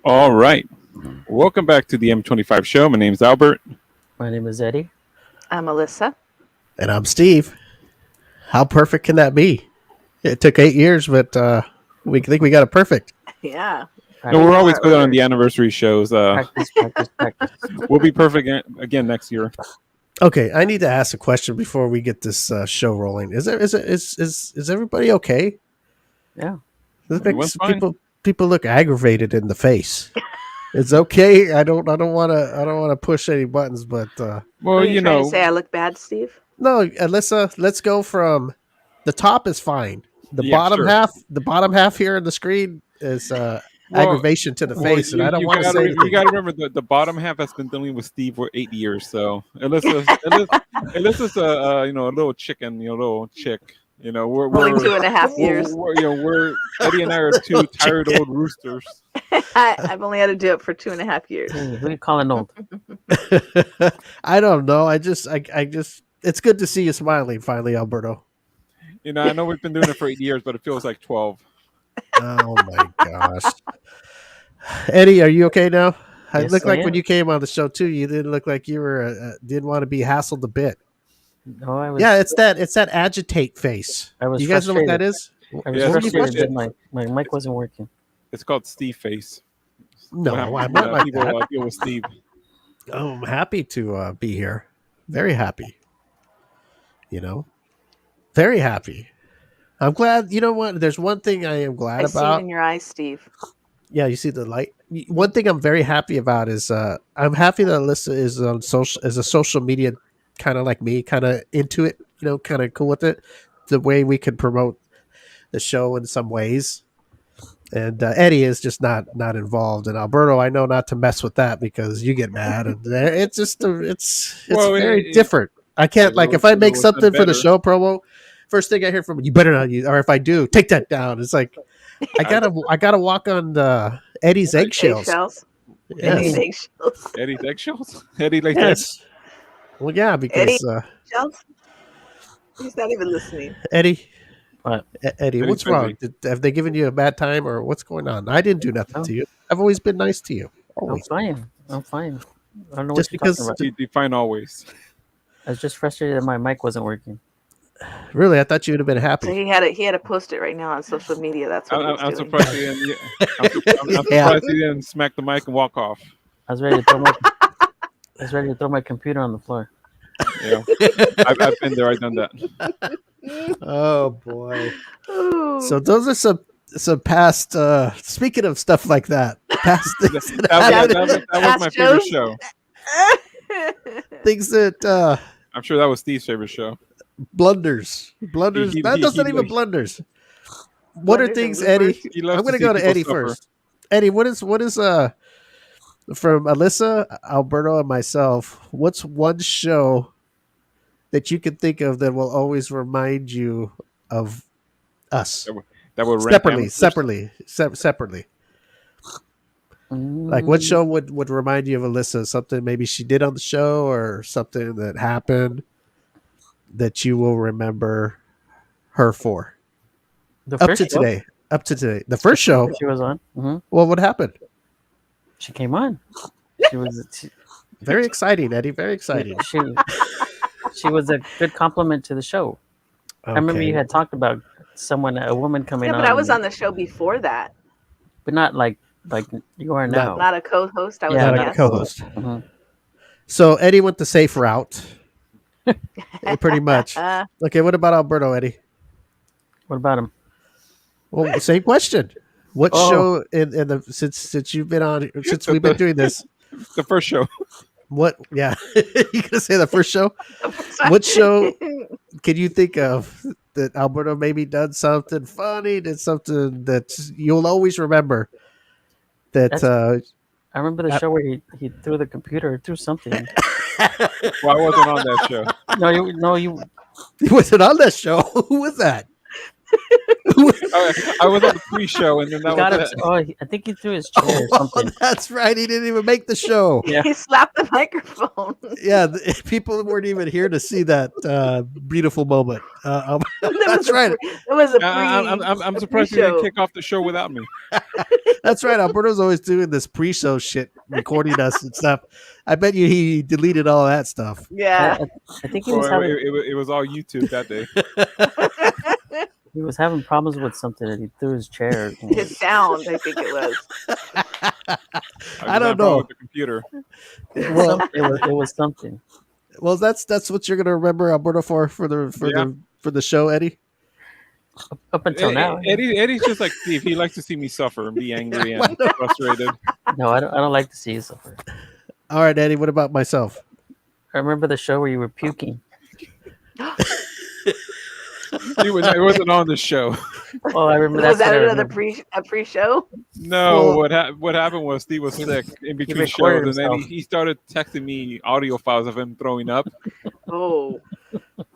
All right. Welcome back to the M25 show. My name is Albert. My name is Eddie. I'm Alyssa. And I'm Steve. How perfect can that be? It took 8 years, but we think we got it perfect. Yeah. No, we're always good on the anniversary shows. Practice. We'll be perfect again next year. Okay, I need to ask a question before we get this show rolling. Is everybody okay? Yeah. This makes people look aggravated in the face. It's okay. I don't want to push any buttons, but well, you know, trying to say I look bad, Steve. No, Alyssa. Let's go from the top is fine. The bottom half here on the screen is aggravation to the face, and I don't want to say anything. You got to remember the bottom half has been dealing with Steve for 8 years. So Alyssa's a little chicken, little chick. We're only 2.5 years. We're Eddie and I are two tired old roosters. I've only had to do it for 2.5 years. Who are you calling old? I don't know. I just it's good to see you smiling finally, Alberto. I know we've been doing it for 8 years, but it feels like 12. Oh my gosh. Eddie, are you okay now? Yes, it looked like I am. when you came on the show too, you didn't look like you were didn't want to be hassled a bit. No, I was. Yeah, it's that agitate face. I was you guys know what that is? I was frustrated that my mic wasn't working. It's called Steve face. No, I'm not like people that. Deal with Steve. Oh, I'm happy to be here. Very happy. Very happy. I'm glad. You know what? There's one thing I am glad I about. see it in your eyes, Steve. Yeah, you see the light. One thing I'm very happy about is I'm happy that Alyssa is on a social media kind of like me, kind of into it. Kind of cool with it. The way we can promote the show in some ways. And Eddie is just not involved. And Alberto, I know not to mess with that because you get mad. And it's just it's very different. I can't if I make something for the show promo, first thing I hear from you better not use, or if I do, take that down. It's like I gotta walk on Eddie's eggshells. Yes. Eddie's eggshells. Eddie like yes. Well, yeah, because eggshells. He's not even listening. Eddie. What? Eddie, what's wrong? Have they given you a bad time or what's going on? I didn't do nothing to you. I've always been nice to you. Always. I'm fine. I don't know Just what you're talking about. You define always. I was just frustrated that my mic wasn't working. Really, I thought you would have been happy. So he had to post it right now on social media. That's what I'm surprised he didn't. I'm surprised he didn't smack the mic and walk off. I was ready to throw my computer on the floor. Yeah, I've been there. I've done that. Oh boy! So those are some past. Speaking of stuff like that, past things that was my favorite show. Things that I'm sure that was Steve's favorite show. Blunders. That doesn't even blunders. What are things, Eddie? I'm going to go to Eddie first. Eddie, what is from Alyssa, Alberto, and myself? What's one show that you can think of that will always remind you of us? That would separately. Like what show would remind you of Alyssa? Something maybe she did on the show or something that happened that you will remember her for? Up to today. The first show she was on. Mm-hmm. Well, what happened? She came on. She very exciting, Eddie. Very exciting. She was a good compliment to the show. Okay. I remember you had talked about a woman coming on. Yeah, but I was on the show before that. But not like you are now. Not a co-host. I was not a co-host. Mm-hmm. So Eddie went the safe route. Pretty much. Okay, what about Alberto, Eddie? What about him? Well, same question. What show in the since you've been on since we've been doing this? The first show. What? Yeah, you gonna say the first show? What show can you think of that Alberto maybe done something funny, did something that you'll always remember? I remember the show where he threw the computer, threw something. Well, I wasn't on that show. No, you He wasn't on that show. Who was that? I was on the pre-show, and then He that got was up. it. Oh, I think he threw his chair or Oh, something. that's right. He didn't even make the show. Yeah. He slapped the microphone. Yeah, people weren't even here to see that beautiful moment. That's right. It was a I'm a surprised he didn't pre-show. kick off the show without me. That's right. Alberto's always doing this pre-show shit, recording us and stuff. I bet you he deleted all that stuff. Yeah. I think he Well, was having it was all YouTube that day. he was having problems with something, and he threw his chair. His sound, I think it was. I don't know. With the computer. Well, It was something. well, that's what you're gonna remember Alberto for the show, Eddie. Up until now. Eddie's just like Steve. He likes to see me suffer and be angry and frustrated. No, I don't like to see you suffer. All right, Eddie. What about myself? I remember the show where you were puking. It wasn't on the show. Oh, I remember Was that's that what I another remember. pre-show? No, Well- what happened was Steve was sick in between recorded shows, and then himself. he started texting me audio files of him throwing up. Oh,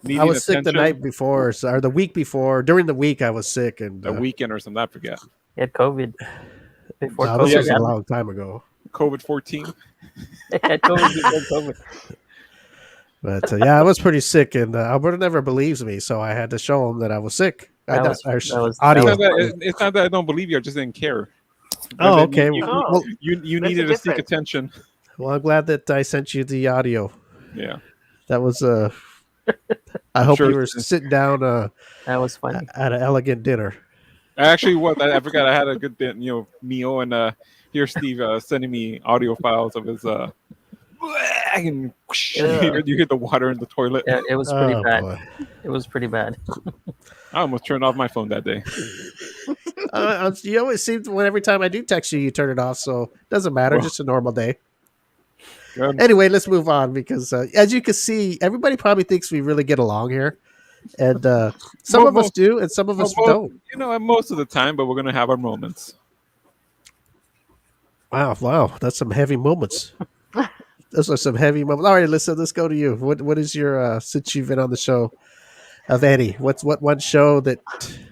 Needing I was sick the attention. night before, or the week before. During the week, I was sick, and A weekend or something. I forget. He had COVID. Before no, this COVID was a happened. long time ago. COVID-14. He had COVID before COVID. But yeah, I was pretty sick, and Alberto never believes me, so I had to show him that I was sick. That was audio. It's not that I don't believe you. I just didn't care. Oh, And then okay. You, Oh. you There's needed a to seek difference. attention. Well, I'm glad that I sent you the audio. Yeah. That was I hope sure you were it's- sitting down That was funny. at an elegant dinner. Actually, I forgot I had a good meal, and here's Steve sending me audio files of his and you hit the water in the toilet. Yeah, it was pretty Oh, bad. boy. It was pretty bad. I almost turned off my phone that day. You always seem to, every time I do text you, you turn it off. So it doesn't matter. Well. Just a normal day. Good. Anyway, let's move on because as you can see, everybody probably thinks we really get along here, and some Well, of us do, and some of us Well, don't. Most of the time, but we're gonna have our moments. Wow, that's some heavy moments. Those are some heavy moments. All right, let's go to you. What is your since you've been on the show of Eddie? What one show that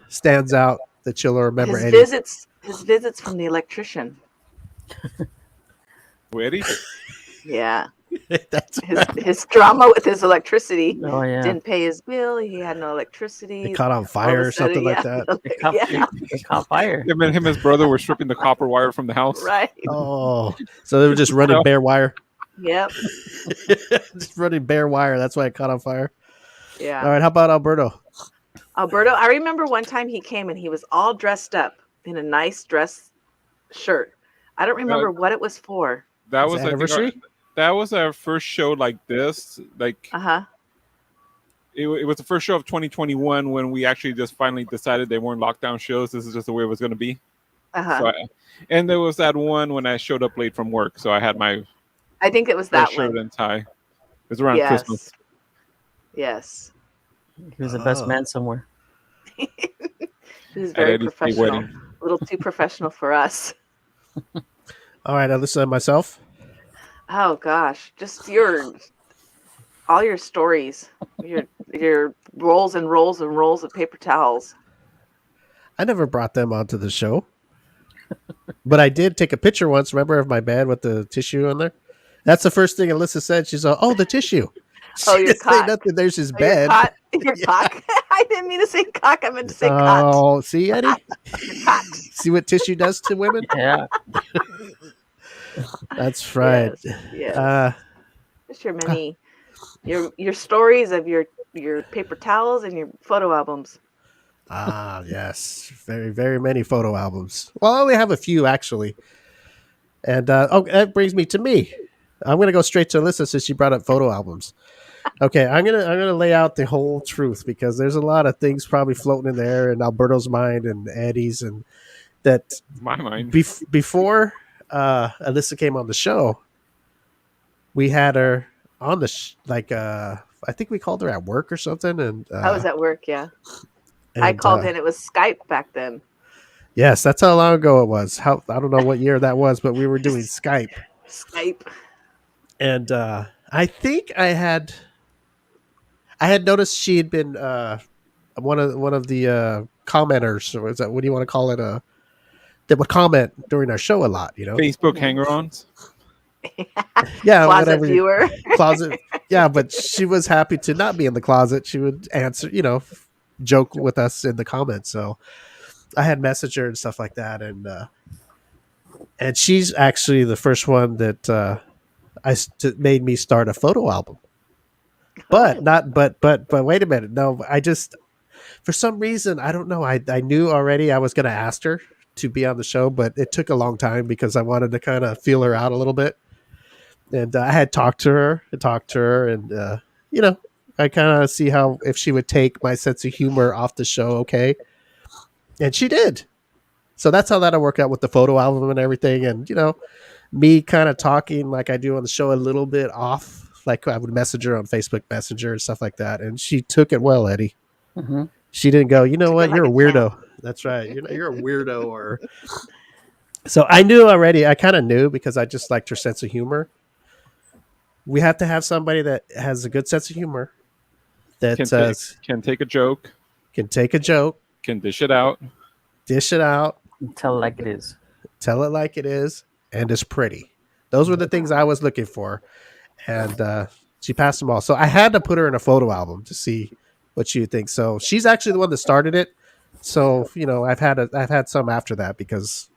stands out that you'll remember? his Eddie? visits from the electrician. Ready? Yeah, That's his drama with his electricity. Oh yeah. Didn't pay his bill. He had no electricity. it caught on All of fire a or something sudden, like that. It caught, Yeah, it caught fire. Him and his brother were stripping the copper wire from the house. right. Oh, so they were just running bare wire. Yep. Just running bare wire. That's why it caught on fire. Yeah. All right, how about Alberto? Alberto, I remember one time he came and he was all dressed up in a nice dress shirt. I don't remember what it was for. That His was I think, anniversary? that was our first show like this. Like Uh-huh. it was the first show of 2021 when we actually just finally decided they weren't lockdown shows. This is just the way it was going to be. Uh-huh. So and there was that one when I showed up late from work, so I had my I think it was red that shirt one. and tie. It was around Yes. Christmas. Yes. He was the best Oh. man somewhere. He was At very Eddie's big professional. wedding. A little too professional for us. All right, I listen to myself. Oh gosh. Just all your stories. Your rolls and rolls and rolls of paper towels. I never brought them onto the show, but I did take a picture once. Remember of my bed with the tissue on there? That's the first thing Alyssa said. She's like, "Oh, the tissue." Oh, She your didn't say cock. nothing. There's his Oh, bed. Your cock. I didn't mean to say cock. I meant to say cot. Oh, see, Eddie? Your cot. See what tissue does to women? Yeah. That's right. Yes. Just your many, your stories of your paper towels and your photo albums. Yes. Very, very many photo albums. Well, I only have a few, actually. And, that brings me to me. I'm going to go straight to Alyssa since she brought up photo albums. Okay, I'm gonna lay out the whole truth because there's a lot of things probably floating in there in Alberto's mind and Eddie's, and that My mind. before Alyssa came on the show, we had her on the I think we called her at work or something, and I was at work. Yeah, I called in. It was Skype back then. Yes, that's how long ago it was. I don't know what year that was, but we were doing Skype, Skype. and I think I had noticed she had been one of the commenters, or is that what do you want to call it? That would comment during our show a lot, Facebook hanger-ons. Yeah, Closet whatever. viewer. Closet. Yeah, but she was happy to not be in the closet. She would answer, joke with us in the comments. So I had messaged her and stuff like that, and she's actually the first one that made me start a photo album. But wait a minute. No, I just for some reason I don't know. I knew already I was going to ask her to be on the show, but it took a long time because I wanted to kind of feel her out a little bit. And I had talked to her, and I kind of see if she would take my sense of humor off the show. Okay, and she did. So that's how that'll work out with the photo album and everything. And me kind of talking like I do on the show a little bit off, like I would message her on Facebook Messenger and stuff like that, and she took it well, Eddie. Mm-hmm. She didn't go, you know Took what, it you're a like a weirdo. That's right, you're a weirdo. Or so I knew already. I kind of knew because I just liked her sense of humor. We have to have somebody that has a good sense of humor, that Can take a joke, can take a joke, can dish it out. Tell it like it is. Tell it like it is, and is pretty. Those were the things I was looking for, and she passed them all. So I had to put her in a photo album to see what she would think. So she's actually the one that started it. So I've had some after that because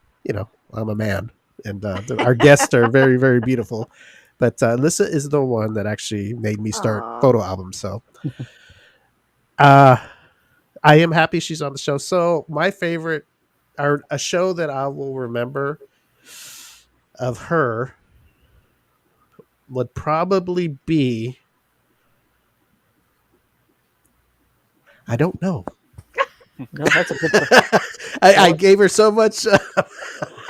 I'm a man, and our guests are very, very beautiful. But Lissa is the one that actually made me start photo albums. So I am happy she's on the show. So my favorite, or a show that I will remember of her, would probably be, I don't know. No, that's a good one. I gave her so much.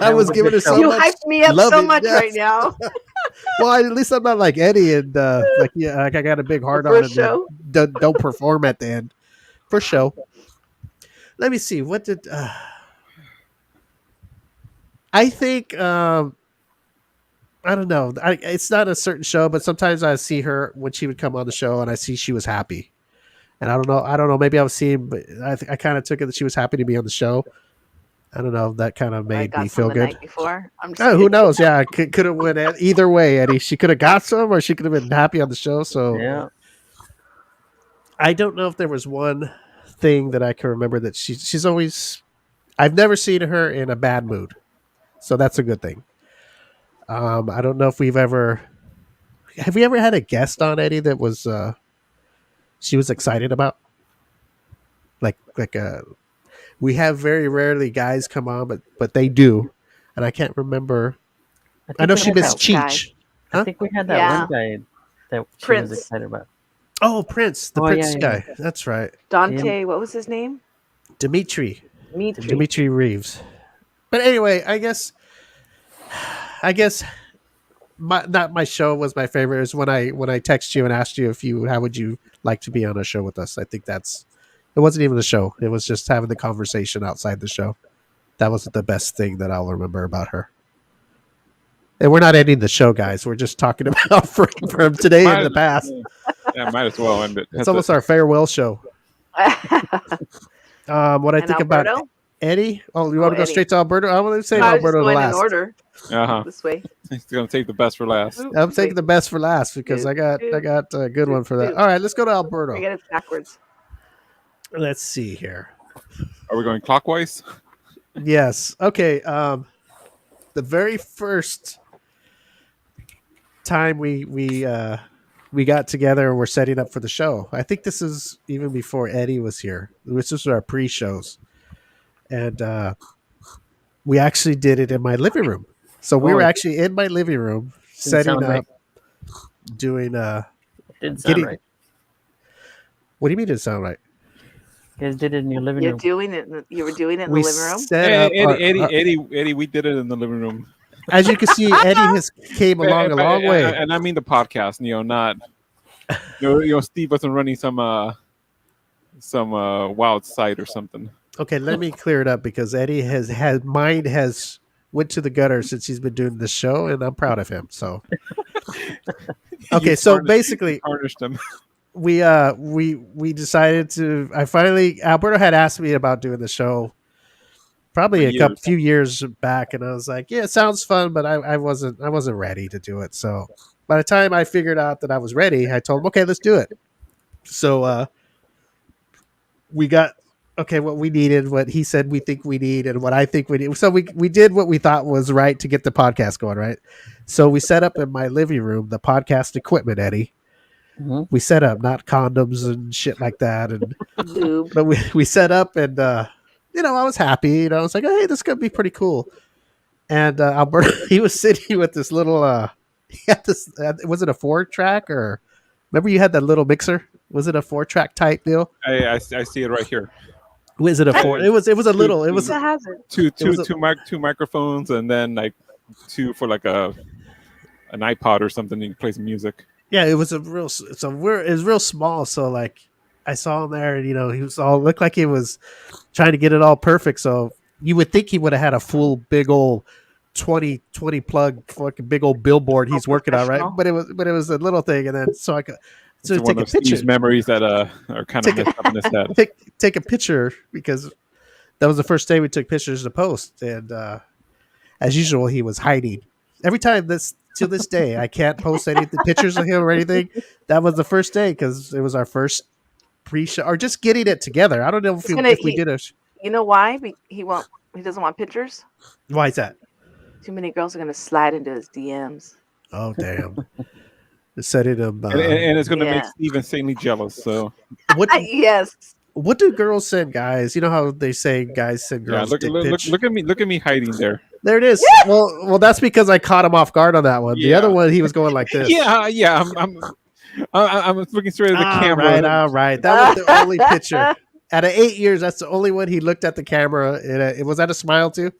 I was giving her so You much. hyped me up love so it, much yes. right now. Well, at least I'm not like Eddie and like I got a big heart For on it. show? Don't perform at the end for show. Let me see. What did I think? I don't know. It's not a certain show, but sometimes I see her when she would come on the show, and I see she was happy. And I don't know. Maybe I was seeing, but I kind of took it that she was happy to be on the show. I don't know. That kind of I made got me some feel the good. night before. I'm just Oh, who kidding. knows? Yeah, could have went either way, Eddie. She could have got some, or she could have been happy on the show. So Yeah. I don't know if there was one thing that I can remember that she's always. I've never seen her in a bad mood, so that's a good thing. I don't know if we've ever. Have we ever had a guest on, Eddie, that was she was excited about? Like we have very rarely guys come on, but they do, and I can't remember. I know we she had missed that guy. Cheech. I Huh? think we had that Yeah. one guy that she Prince. was excited about. Oh, Prince, the Oh, Prince yeah, guy. yeah. That's right, Dante, what was his name? Dimitri Dimitri. Reeves. But anyway, I guess not my show was my favorite. It was when I text you and asked you how would you like to be on a show with us. I think it wasn't even a show. It was just having the conversation outside the show. That was the best thing that I'll remember about her. And we're not ending the show, guys. We're just talking about from today and the past. Yeah, might as well end it. It's almost our farewell show. What I And think about Alberto? Eddie. Oh, you want to go Eddie. straight to Alberto? I want to say I was just Alberto going last. in order Uh-huh. this way. He's gonna take the best for last. I'm taking the best for last because I got a good one for that. All right, let's go to I Alberto. get it backwards. Let's see here. Are we going clockwise? Yes. Okay. The very first time we got together and we're setting up for the show. I think this is even before Eddie was here. This was our pre-shows, and we actually did it in my living room. So we were actually in my living room setting sound up, right. doing Didn't sound getting. right. What do you mean it sound right? You guys did it in your living You're room. doing it. You were doing it in We the living room. set Hey, up Eddie, we did it in the living room. as you can see, Eddie has came along a long way. And I mean the podcast, not Steve wasn't running some wild site or something. Okay, let me clear it up because Eddie has went to the gutter since he's been doing this show, and I'm proud of him. So, okay, so basically, tarnished him. we decided to. I finally Alberto had asked me about doing the show probably For a couple years. few years back, and I was like, yeah, it sounds fun, but I wasn't ready to do it. So by the time I figured out that I was ready, I told him, okay, let's do it. So we got okay what we needed, what he said we think we need, and what I think we need. So we did what we thought was right to get the podcast going, right? So we set up in my living room the podcast equipment, Eddie. Mhm. We set up not condoms and shit like that, and Lube. but we set up and I was happy. I was like, hey, this could be pretty cool. And Alberto, he was sitting with this little he had this was it a 4-track, or remember you had that little mixer? Was it a 4-track type deal? I see it right here. Was it a 4? It was a little, it was That has it. Two microphones, and then like two for like an iPod or something. You can play some music. yeah, it was a real it was real small. So like I saw him there, and he was all looked like he was trying to get it all perfect. So you would think he would have had a full big old 20 plug fucking big old billboard he's working on, right? Professional. But it was a little thing, and then so I could It's take one a of Steve's picture, memories that are kind of Take a- messed up in his head. take a picture, because that was the first day we took pictures to post, and as usual he was hiding. Every time to this day I can't post any pictures of him or anything. That was the first day because it was our first pre-show or just getting it together. I don't know if we did a. You know why? He won't. He doesn't want pictures. Why is that? Too many girls are gonna slide into his DMs. Oh damn! Setting him. And it's going to make Yeah. Steve insanely jealous. So Yes. What do girls send guys? You know how they say guys send yeah, girls look dick pics? at me hiding there. There it is. Well, that's because I caught him off guard on that one. The Yeah. other one, he was going like this. Yeah. I'm looking straight at the camera. All right. That was the only picture. Out of 8 years, that's the only one he looked at the camera. It was that a smile too.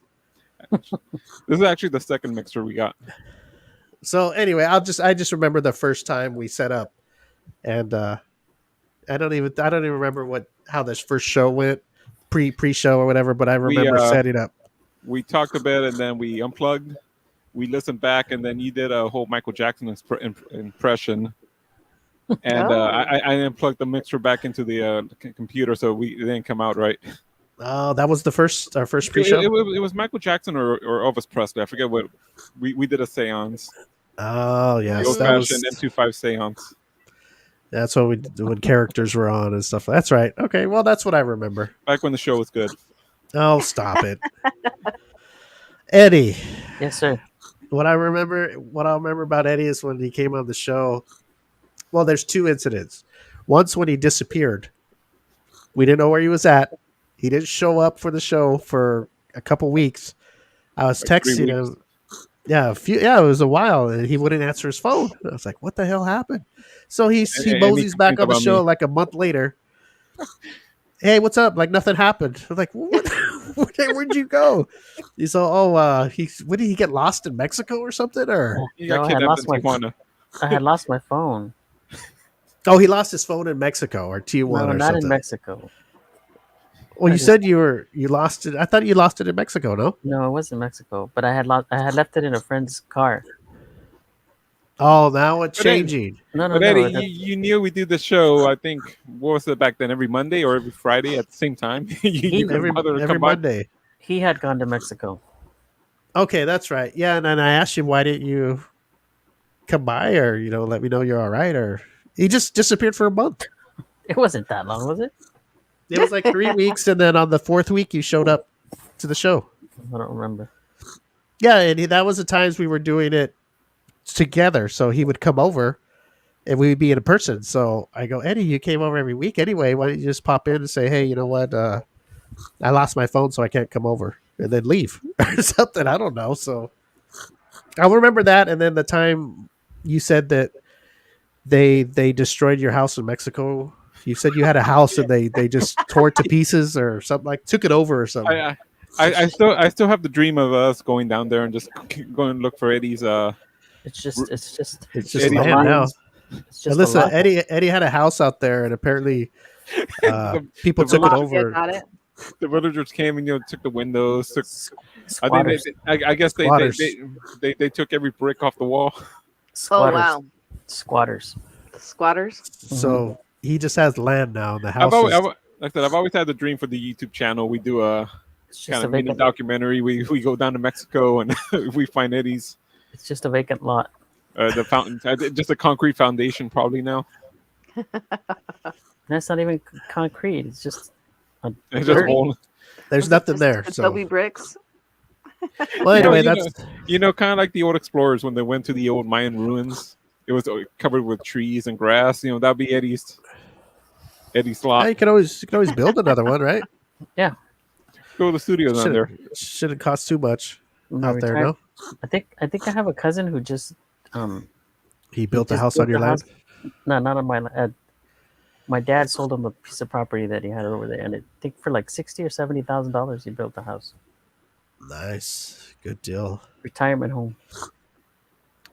This is actually the second mixer we got. So anyway, I just remember the first time we set up, and I don't even remember how this first show went, pre-show or whatever. But I remember setting up. We talked a bit, and then we unplugged. We listened back, and then you did a whole Michael Jackson impression. And I unplugged the mixer back into the computer, so it didn't come out right. Oh, that was our first pre-show. It was Michael Jackson or Elvis Presley. I forget what we did a seance. Oh The yes, old-fashioned M25 seance. that's what we did when characters were on and stuff. That's right. Okay, well that's what I remember. Back when the show was good. Oh, stop it, Eddie. Yes, sir. What I'll remember about Eddie is when he came on the show. Well, there's two incidents. Once when he disappeared. We didn't know where he was at. He didn't show up for the show for a couple weeks. I was Like 3 texting him. Yeah, it was a while, and he wouldn't answer his phone. I was like, "What the hell happened?" So he And moseys back on the about show me. like a month later. Hey, what's up? Like nothing happened. I'm like, what? Where'd you go? He's all, what did he get lost in Mexico or something? Or You got No, I kidnapped in Tijuana. I had lost my phone. oh, he lost his phone in Mexico or Tijuana No, or not something. in Mexico. Well, you said you lost it. I thought you lost it in Mexico. No. No, it wasn't Mexico. But I had left it in a friend's car. Oh, now it's But then- changing. No, But no. Eddie, you knew we do the show. I think what was it back then? Every Monday or every Friday at the same time. you Every couldn't bother to every come by. Monday. He had gone to Mexico. Okay, that's right. Yeah, and then I asked you why didn't you come by or let me know you're all right, or he just disappeared for a month. It wasn't that long, was it? It was like 3 weeks, and then on the 4th week you showed up to the show. I don't remember. Yeah, and that was the times we were doing it together. So he would come over, and we would be in person. So I go, Eddie, you came over every week anyway. Why don't you just pop in and say, hey, you know what? I lost my phone, so I can't come over, and then leave or something. I don't know. So I'll remember that. And then the time you said that they destroyed your house in Mexico. You said you had a house and they just tore it to pieces or something, like took it over or something. I still have the dream of us going down there and just going and look for Eddie's. It's just It's just Eddie land now. It's just Listen, a lot. Eddie had a house out there, and apparently people the took it Mafia over. got it. The villagers came and took the windows. Took, I Squatters. think I guess Squatters. they took every brick off the wall. Oh Squatters. wow. Squatters. The squatters. So he just has land now, and the I've house always, is. like I said, I've always had the dream for the YouTube channel. We do a It's kind just a of mini vacant. documentary. We go down to Mexico and we find Eddie's It's just a vacant lot. the fountain, just a concrete foundation probably now. That's not even concrete. It's just a It's just Dirt. old. There's Was it nothing just there. So, Adobe bricks. well, anyway, you know, that's kind of like the old explorers when they went to the old Mayan ruins. It was covered with trees and grass. That'd be Eddie's lot. you can always build another one, right? yeah. Go to the studios on there. Shouldn't cost too much My out there. retire- No, I think I have a cousin who just he built a just house built on your a land. house- No, not on my land. My dad sold him a piece of property that he had over there, and I think for like $60,000 or $70,000, he built a house, Nice, good deal. retirement home.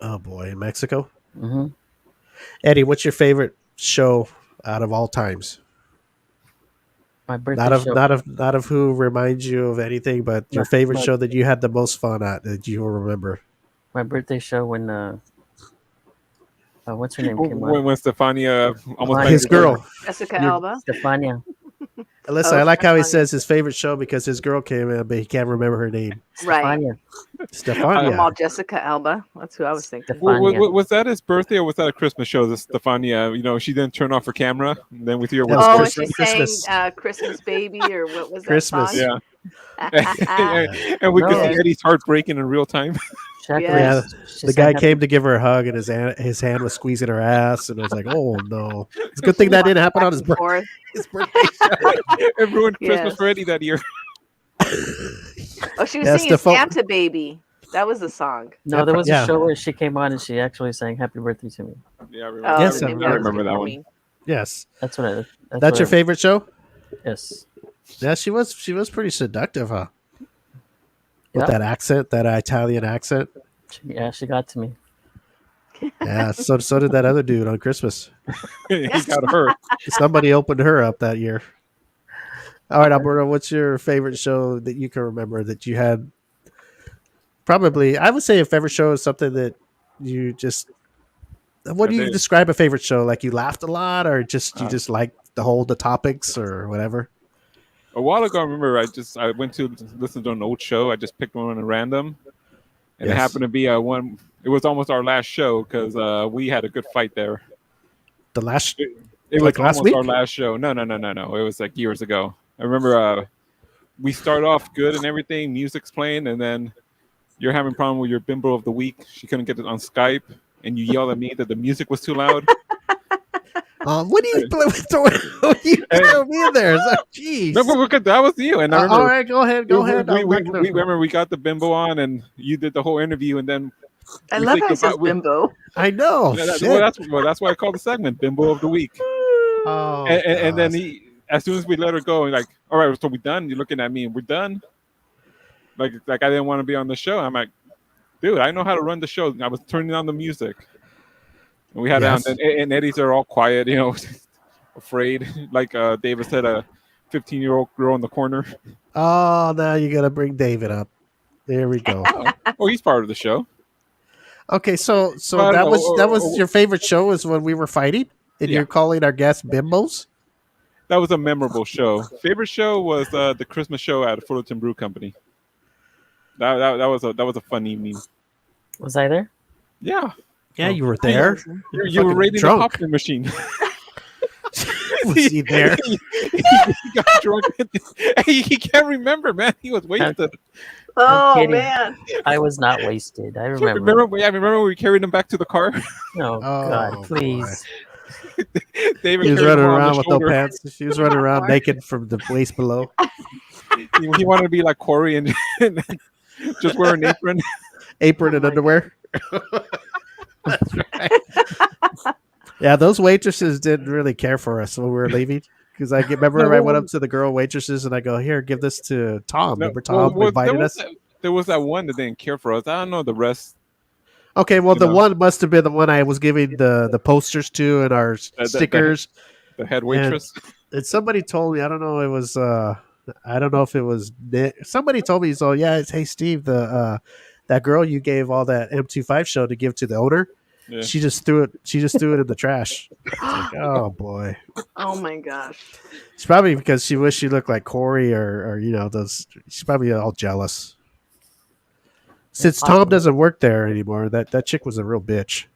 Oh boy, in Mexico. Hmm. Eddie, what's your favorite show out of all times? My birthday Not of show. not of who reminds you of anything, but your No, favorite no. show that you had the most fun at that you will remember. My birthday show when what's her name came on? When Stefania almost His banged His her door. girl. Jessica Your- Alba. Stefania. Listen, Oh, I like how he Stefania. says his favorite show because his girl came in, but he can't remember her name. Right. Stefania. Stefania. I'm all Jessica Alba. That's who I was thinking. Stefania. Was that his birthday or was that a Christmas show? This Stefania, she didn't turn off her camera. And then we see her That with was Oh, and Christmas. she Christmas. sang Christmas Baby, or what was that Christmas. song? Yeah. And we could No. see Eddie's heart breaking in real time. She actually- Yeah. she The sang guy happy- came to give her a hug, and his hand was squeezing her ass, and I was like, "Oh no!" It's a good thing that didn't happen on his Back and birthday. forth. His birthday. It ruined Yes. Christmas for Eddie that year. Oh, she was Yeah, singing Stefan- Santa Baby. That was the song. No, there was Yeah. a show where she came on and she actually sang "Happy Birthday" to me. Yeah, I Oh, remember, Yes, maybe I was remember that before one. me. Yes, That's what I. that's your favorite show. Yes. Yeah, she was pretty seductive, huh? With Yeah. that accent, that Italian accent. Yeah, she got to me. Yeah, so did that other dude on Christmas. he got hurt. Somebody opened her up that year. All right, Alberto, what's your favorite show that you can remember that you had? Probably, I would say a favorite show is something that you just. What do you describe a favorite show? Like you laughed a lot, or just you just like the topics or whatever? A while ago, I remember I went to listen to an old show. I just picked one at random, and Yes. it happened to be one. It was almost our last show because we had a good fight there. The last. It Like was last almost week? our last show. No. It was like years ago. I remember we start off good and everything. Music's playing, and then you're having a problem with your bimbo of the week. She couldn't get it on Skype, and you yelled at me that the music was too loud. What do you throw me in there? It's like, jeez. No, but that was you. And I remember all right, go ahead. we, I'm we, not gonna- we remember we got the bimbo on, and you did the whole interview, and then I We love think how it says about- we- bimbo. I know. that's why I called the segment "Bimbo of the Week." Oh, And then gosh. as soon as we let her go, like, all right, so we done. You're looking at me, and we're done. Like I didn't want to be on the show. I'm like, dude, I know how to run the show. I was turning on the music, and we had Yes. and Eddie's are all quiet, afraid. Like David said, a 15-year-old girl in the corner. Oh, now you got to bring David up. There we go. Oh, he's part of the show. Okay, so Well, that no, was your favorite show is when we were fighting, and Yeah. you're calling our guests bimbos. That was a memorable show. Favorite show was the Christmas show at Fullerton Brew Company. That was a fun evening. Was I there? Yeah, Yeah, you were there. you were fucking raiding drunk. the popcorn machine. Was he there? he got drunk. He can't remember, man. He was wasted. Oh kidding. man. I was not wasted. I remember. Remember when we carried him back to the car? Oh, Oh, God, boy. please. David He was carried running him on around the with no shoulder. pants. She was running around naked from the waist below. He wanted to be like Corey and just wear an apron. Apron and underwear. That's right. Yeah, those waitresses didn't really care for us when we were leaving. Because I remember I went up to the girl waitresses and I go, "Here, give this to Tom." Remember Tom invited us? There was that one that didn't care for us. I don't know the rest. Okay, well, You the know. one must have been the one I was giving the posters to and our the- stickers. The head waitress. And somebody told me, I don't know, it was I don't know if it was Nick. Somebody told me, so yeah, it's hey Steve, the that girl you gave all that M25 show to give to the owner. Yeah. She just threw it. She just threw it in the trash. It's like, oh boy. Oh my gosh. It's probably because she wished she looked like Corey or those. She's probably all jealous. Since Tom Possible. doesn't work there anymore, that chick was a real bitch.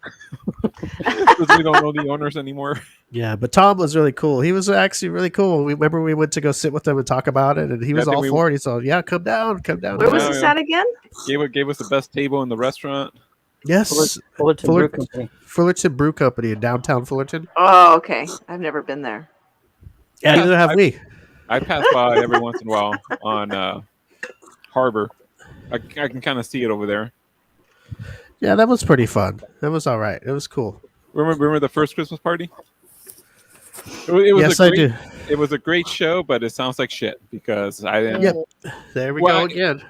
Because we don't know the owners anymore. Yeah, but Tom was really cool. He was actually really cool. We remember we went to go sit with him and talk about it, and he was I think all we- for it. He's all, yeah, come down. Where was Yeah, this yeah. at again? Gave us the best table in the restaurant. Yes, Fullerton Fuller- Brew Company. Fullerton Brew Company in downtown Fullerton. Oh, okay. I've never been there. Yeah, Yeah, neither have we. I pass by every once in a while on Harbor. I can kind of see it over there. Yeah, that was pretty fun. That was all right. It was cool. Remember the first Christmas party? It was Yes, a I great, do. It was a great show, but it sounds like shit because I didn't. Yep. There we Well, go again.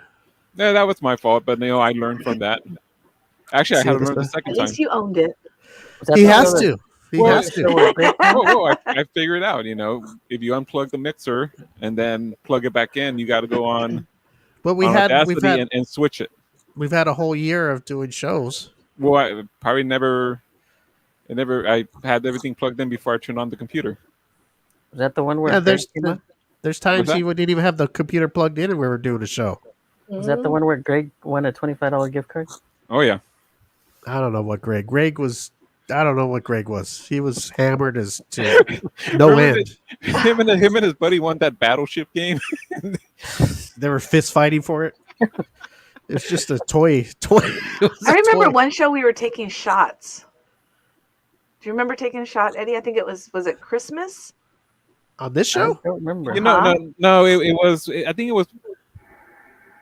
Yeah, that was my fault, but I learned from that. Actually, I See had to this learn the stuff? second At time. least you owned it. Was that He the has one to. He Well, has that- to. Whoa, I figured it out. If you unplug the mixer and then plug it back in, you got to go on But we've Audacity had and switch it. we've had a whole year of doing shows. Well, I probably never. I had everything plugged in before I turned on the computer. Was that the one where Yeah, Greg there's came on? there's times that? he didn't even have the computer plugged in, and we were doing a show. Was that the one where Greg won a $25 gift card? Oh yeah, I don't know what Greg. I don't know what Greg was. He was hammered as to no Remember end. him and his buddy won that battleship game. They were fist fighting for it. It's just a toy. It was I a remember toy. one show we were taking shots. Do you remember taking a shot, Eddie? I think it was it Christmas? On this I show. don't remember. No. It was. I think it was.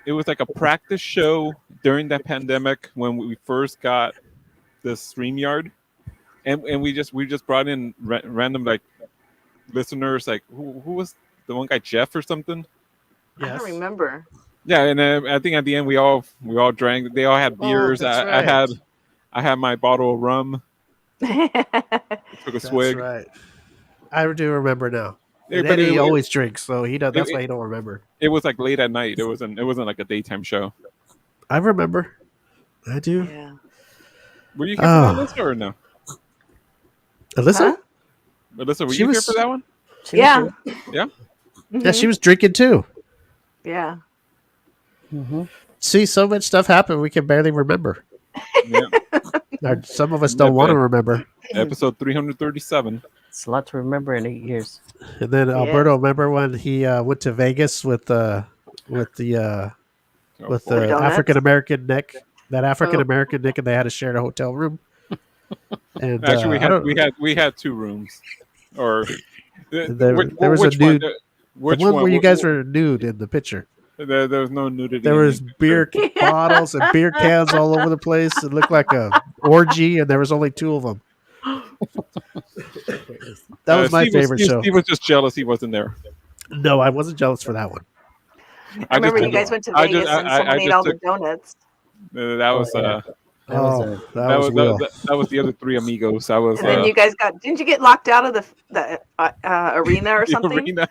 It was like a practice show during that pandemic when we first got the StreamYard, and we just brought in random like listeners. Like who was the one guy, Jeff or something? I don't remember. Yeah, and I think at the end we all drank. They all had beers. that's I had my bottle of rum. Took a That's swig. right. I do remember now. Yeah, And but Eddie it- always drinks, so he does. That's it- why he don't remember. It was like late at night. It wasn't like a daytime show. I remember. I do. Yeah. Were you here for that, Oh. Alyssa, or no? Alyssa? Huh? Alyssa, were She you here was- for that one? She was Yeah. here. Yeah, she was drinking too. Yeah. Mhm. See, so much stuff happened we can barely remember. Yeah. Or some of us don't want to remember. Episode 337. It's a lot to remember in 8 years. And then Alberto, remember when he went to Vegas with the donuts? African American Nick, that African American Nick, and they had to share the hotel room. And Actually, I don't- we had two rooms, or There was a which one? nude- The- the Which one where you Wh- guys were nude in the picture. There was no nudity. There in was the- beer bottles and beer cans all over the place. It looked like a orgy, and there was only two of them. That was my Steve favorite show. Steve was just jealous he wasn't there. No, I wasn't jealous for that one. I remember just you took- guys went to I Vegas just- and I- someone I ate just all the took- donuts. That was yeah. Oh, That was Oh, a- that that was was real. that was the other three amigos. I was And then you guys didn't you get locked out of the arena or the something? arena.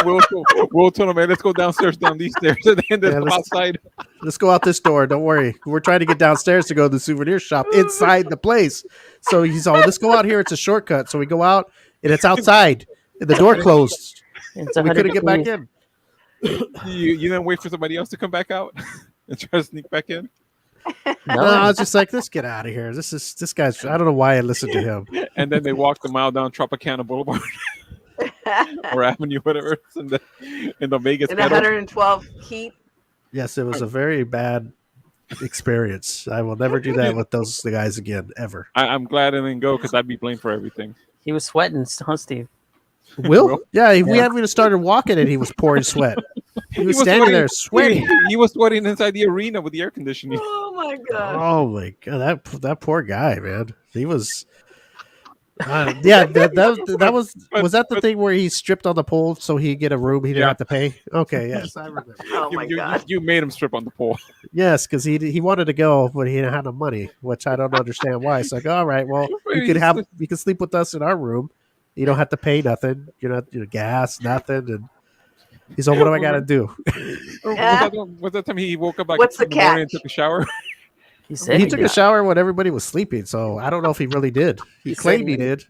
We'll tell them, man, let's go downstairs, down these stairs, and then Yeah, come let's- outside. Let's go out this door. Don't worry. We're trying to get downstairs to go to the souvenir shop inside the place. So he's all, let's go out here. It's a shortcut. So we go out, and it's outside, and the door closed. It's We 100 couldn't get back degrees. in. You then wait for somebody else to come back out and try to sneak back in, No, I was just like, let's get out of here. This guy's. I don't know why I listened to him. and then they walked a mile down Tropicana Boulevard or Avenue, whatever, it's in the Vegas. In Meadows. 112 heat. Yes, it was a very bad experience. I will never do that with those guys again, ever. I'm glad I didn't go because I'd be blamed for everything. He was sweating, huh, Steve? Will? Yeah, we Yeah. haven't even started walking, and he was pouring sweat. He was standing sweating. there sweating. He was sweating inside the arena with the air conditioning. Oh my god. Oh my god, that poor guy, man. He was. Yeah, that was that the thing where he stripped on the pole so he get a room he didn't Yeah. have to pay? Okay, yes, I remember. Oh my god. You made him strip on the pole. Yes, because he wanted to go, but he didn't have the money, which I don't understand why. It's like, all right, well, you can sleep with us in our room. You don't have to pay nothing. You're not gas, nothing, and he's like, what do I got to do? Was that time he woke up like What's at 2 the in morning and catch? took a shower? He said He he took did. a shower when everybody was sleeping, so I don't know if he really did. He said claimed he he did.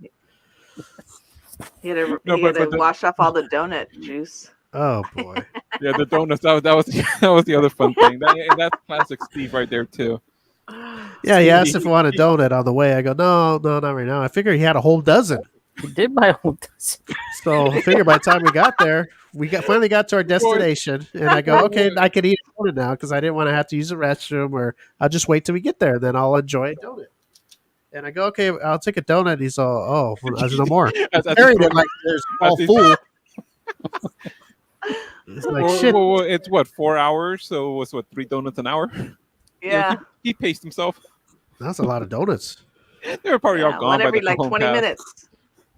He had to, No, he had to but wash off all the donut juice. Oh boy. yeah, the donuts. That was that was the other fun thing. And that's classic Steve right there too. Yeah, he Steve, asked if we want a donut on the way. I go, no, not right now. I figured he had a whole dozen. He did my own. So I figured by the time we got there, finally got to our destination, and I go, okay, I can eat a donut now because I didn't want to have to use the restroom, or I'll just wait till we get there, then I'll enjoy a donut. And I go, okay, I'll take a donut. He's all, oh, well, there's no more. As he Carried it broke- like there's as all he- full. It's like shit. well, it's what 4 hours, so it was what 3 donuts an hour. Yeah. He paced himself. That's a lot of donuts. They were probably all Yeah, gone one by every the like home 20 pass. minutes.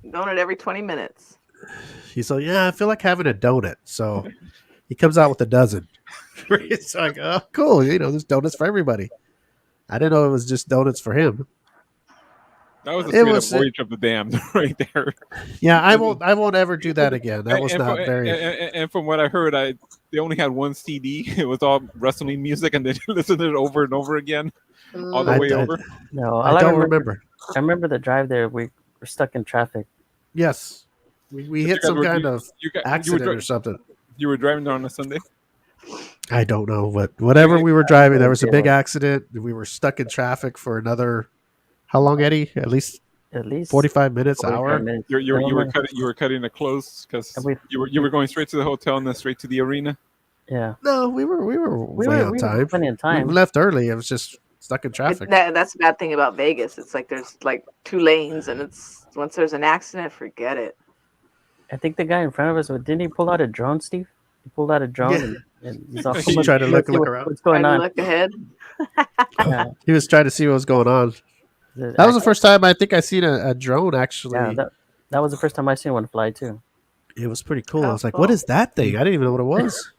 Donut every 20 minutes. He's like, yeah, I feel like having a donut. So he comes out with a dozen. It's like, oh, cool. There's donuts for everybody. I didn't know it was just donuts for him. That was a It straight up was- voyage of the damned right there. Yeah, I won't ever do that again. That was And not from, very. And from what I heard, they only had one CD. It was all wrestling music, and they listened to it over and over again, all the I- way I- over. No, I all don't remember. I remember the drive there. We were stuck in traffic. Yes, we But hit you some guys were- kind of you were accident or something. you were driving there on a Sunday. I don't know, but whatever we were driving, there was a Yeah. big accident. We were stuck in traffic for another. How long, Eddie? At least At least 45 minutes, 45 hour. minutes. You were Yeah. cutting it close because And we- you were going straight to the hotel and then straight to the arena. Yeah, No, we were way on we time. were plenty of time. We left early. It was just stuck in traffic. That's the bad thing about Vegas. It's like there's like 2 lanes, and it's once there's an accident, forget it. I think the guy in front of us, didn't he pull out a drone, Steve? He pulled out a drone Yeah. and he's all, He tried to "Let's look see around. What's going Trying to on? look ahead. Yeah, He was trying to see what was going on. That was the first time I think I seen a drone actually. Yeah, that was the first time I seen one fly too. It was pretty cool. I Oh, was like, cool. "What is that thing?" I didn't even know what it was.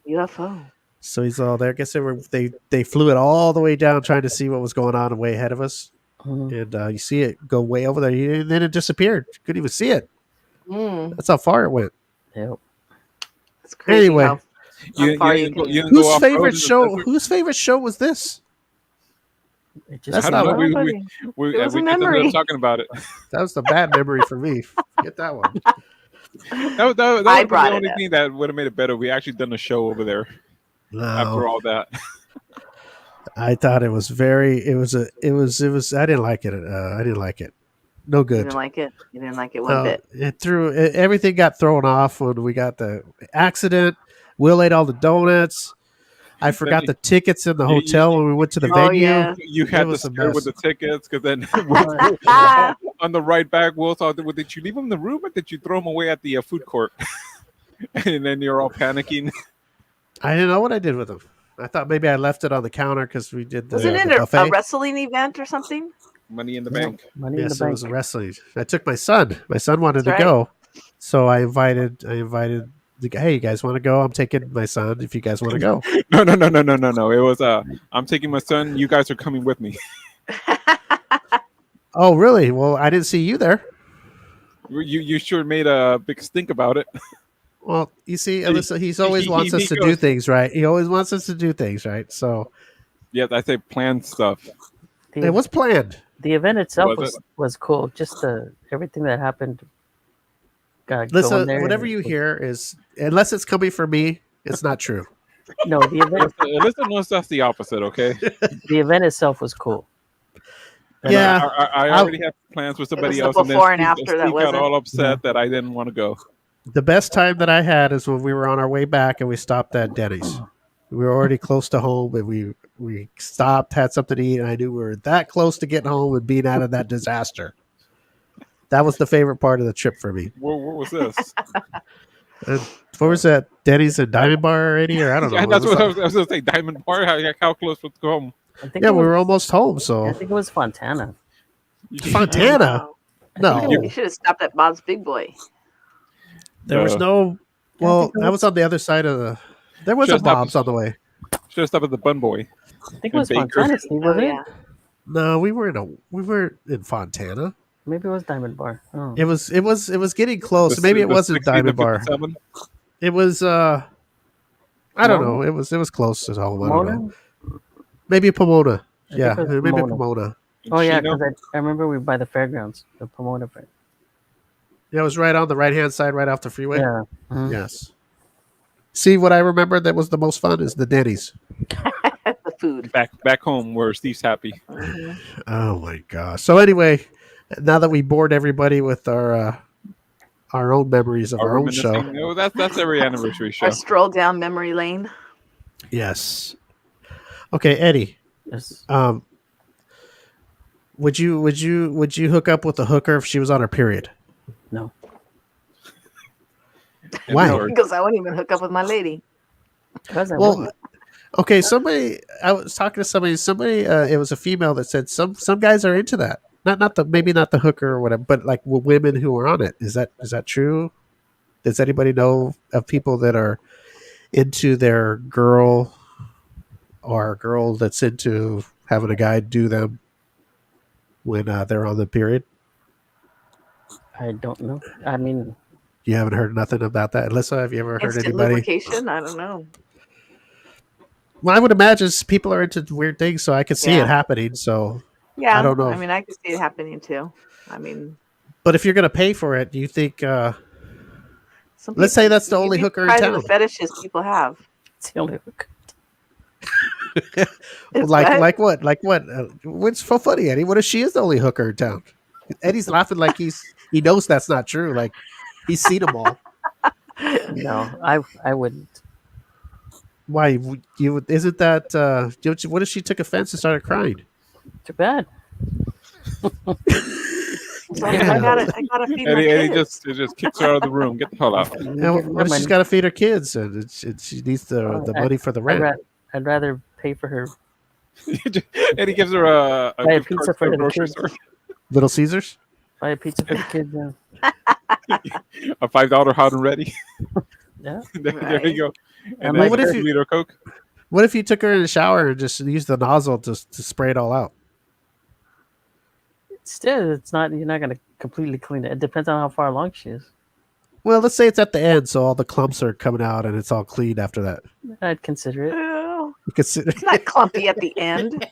UFO. So he's all there. I guess they flew it all the way down, trying to see what was going on way ahead of us. Mhm. And you see it go way over there, and then it disappeared. Couldn't even see it. Mm, That's how far it went. Yep. it's crazy. Anyway. How far you can- didn't go Whose off-road favorite in the show? desert? Whose favorite show was this? It just That's I not don't know. what- Nobody. We It was a just ended memory. up talking about it. That was the bad memory for me. Get that one. That I was the brought it only up. thing that would have made it better. We actually done a show over there after No, all that. I thought it was very. It was. I didn't like it. I didn't like it. No You good. didn't like it. You didn't like it one bit. Everything got thrown off when we got the accident. Will ate all the donuts. I forgot the tickets in the You- hotel when we went to the Oh, venue. yeah. You It had to was a stare with mess. the tickets because then Ah, on the right back, Will thought, well, did you leave them in the room or did you throw them away at the food court? And then you're all panicking. I didn't know what I did with them. I thought maybe I left it on the counter because we did the, wasn't the it a buffet. wrestling event or something? Money in the No, bank. money in Yes, the it bank. was wrestling. I took my son. My son wanted That's to right. go, so I invited the guy. Hey, you guys want to go? I'm taking my son. If you guys want to go, No. It was I'm taking my son. You guys are coming with me. oh really? Well, I didn't see you there. You sure made a big stink about it. Well, you see, Alyssa, he's always wants us to do goes- things right. He always wants us to do things right. So Yes, I say planned stuff. The, it was planned. the event itself Was was cool. Just everything that happened. Going Listen, there whatever you hear is, unless it's coming from me, it's not true. No, the event Listen, knows that's the opposite. Okay. the event itself was cool. And, Yeah. I already have plans with somebody the else. And then before and Steve- after that Steve got wasn't. all upset that I didn't want to go. The best time that I had is when we were on our way back and we stopped at Denny's. We were already close to home, and we stopped, had something to eat, and I knew we were that close to getting home and being out of that disaster. That was the favorite part of the trip for me. What was this? And what was that? Denny's and Diamond Bar already, or I don't know. Yeah, It that's was what I like- was going to say. Diamond Bar. How close was home? I think yeah, it we was, were almost home. I So think it was Fontana. Fontana, no, You should have stopped at Bob's Big Boy. there was no. Well, that was on the other side of the. There was a Should've stopped- Bob's on the way. Should have stopped at the Bun Boy. I think it was And Baker. Fontana, Steve, Oh, wasn't yeah. it? No, we were in Fontana. Maybe it was Diamond Bar. Oh. It was getting close. Maybe it The wasn't 60 to Diamond Bar. 57. It was I don't Pomona? know. It was close to home. I don't know. Pomona? Maybe Pomona. I Yeah, think it was maybe Pomona. Pomona. Oh yeah, Chino? because I remember we by the fairgrounds, the Pomona fair. Yeah, it was right on the right hand side, right off the freeway. Yeah. Mhm. Yes. See, what I remember that was the most fun is the Denny's. The food. Back home where Steve's happy. Mhm. Oh my gosh. So anyway, now that we bored everybody with our own memories of our own show, Reminiscing. Oh, that's every anniversary Our show. stroll down memory lane. yes. Okay, Eddie. Yes. Would you hook up with a hooker if she was on her period? No. And Why? or- Because I wouldn't even hook up with my lady. Because I Well, wouldn't. okay. I was talking to somebody. It was a female that said some guys are into that. Maybe not the hooker or whatever, but like women who are on it. Is that true? Does anybody know of people that are into their girl or a girl that's into having a guy do them when they're on the period? I don't know. I mean, You haven't heard nothing about that, Alyssa. Have you ever heard Instant anybody? lubrication? I don't know. Well, I would imagine people are into weird things, so I could see it Yeah. happening. So, Yeah, I don't know. I mean, I could see it happening too. I mean, but if you're gonna pay for it, do you think? some Let's say people- that's the you'd only be hooker in surprised at town. The fetishes people have. it's the only hook. It's like what? like what? Like what? What's so funny, Eddie? What if she is the only hooker in town? Eddie's laughing like he knows that's not true. Like he's seen them all. No, I wouldn't. Why you? Isn't that? What if she took offense and started crying? Too bad. So Yeah. I gotta feed my Eddie kids. just kicks her out of the room. Get the hell out. And what if she's got to feed her kids and she needs the money for the rent? I'd rather pay for her. Eddie gives her a Buy a gift pizza card for to the a grocery kids. store. Little Caesars. Buy a pizza for the kids. A $5 hot and ready. Yeah. There you go. And Well, then what a if you- liter Coke. What if you took her in the shower and just used the nozzle to spray it all out? Still, it's not. You're not gonna completely clean it. It depends on how far along she is. Well, let's say it's at the end, so all the clumps are coming out and it's all clean after that. I'd consider it. Ew. You consider It's not clumpy at the end.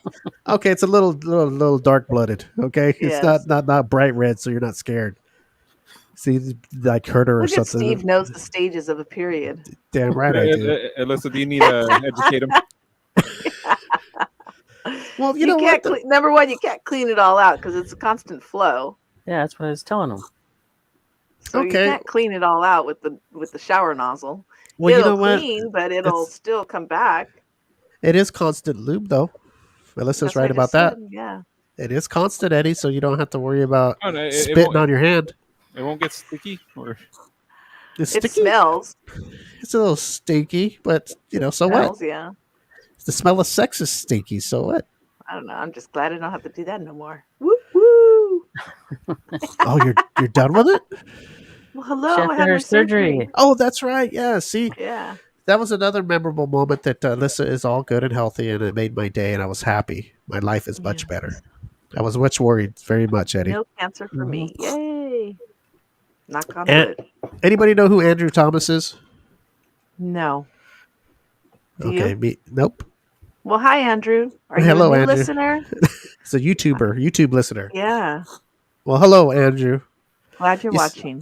okay, it's a little dark blooded. Okay, Yes. it's not bright red, so you're not scared. See, like hurt her or Look at something. Steve knows the stages of a period. Damn right I do. Alyssa, do you need to educate him? Well, you You know can't what? number one, you can't clean it all out because it's a constant flow. Yeah, that's what I was telling them. So Okay. you can't clean it all out with the shower nozzle. Well, you It'll know what? clean, but it'll It's- still come back. It is constant lube, though. Alyssa's That's what right I about just that. said, Yeah. It is constant, Eddie, so you don't have to worry about Oh, no, it spitting won't, on your hand. it won't get sticky. Or It's It sticky. smells. It's a little stinky, but so what? Smells, yeah. The smell of sex is stinky. So what? I don't know. I'm just glad I don't have to do that no more. Woo woo. Oh, you're done with it? Well, hello. She I had had her my surgery. Oh, that's right. Yeah. See, Yeah. that was another memorable moment that Alyssa is all good and healthy, and it made my day, and I was happy. My life is much Yes. better. I was much worried, very much, Eddie. No cancer for me. Yay. Knock on And- wood. Anybody know who Andrew Thomas is? No. Do Okay, you? me. Nope. Well, hi, Andrew. Are you Hello, a new Andrew. listener? It's a YouTube listener. Yeah. Well, hello, Andrew. Glad you're Yes. watching.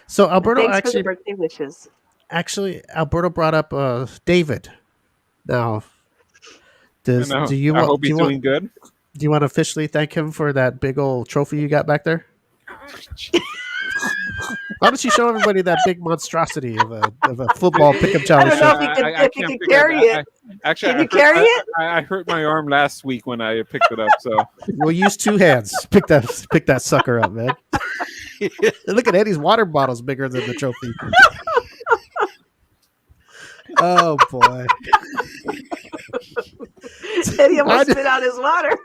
So And Alberto thanks for the actually birthday wishes. Alberto brought up David. Now, do you I want hope do he's you want doing good. do you want to officially thank him for that big old trophy you got back there? Why don't you show everybody that big monstrosity of a football pickup I challenge? don't know if shirt? you can- I if you can't can figure carry that. it. Actually, Can you I hurt- carry it? I hurt my arm last week when I picked it up. So We'll use two hands. Pick that sucker up, man. Look at Eddie's water bottle's bigger than the trophy. Oh boy. Eddie almost I just- spit out his water.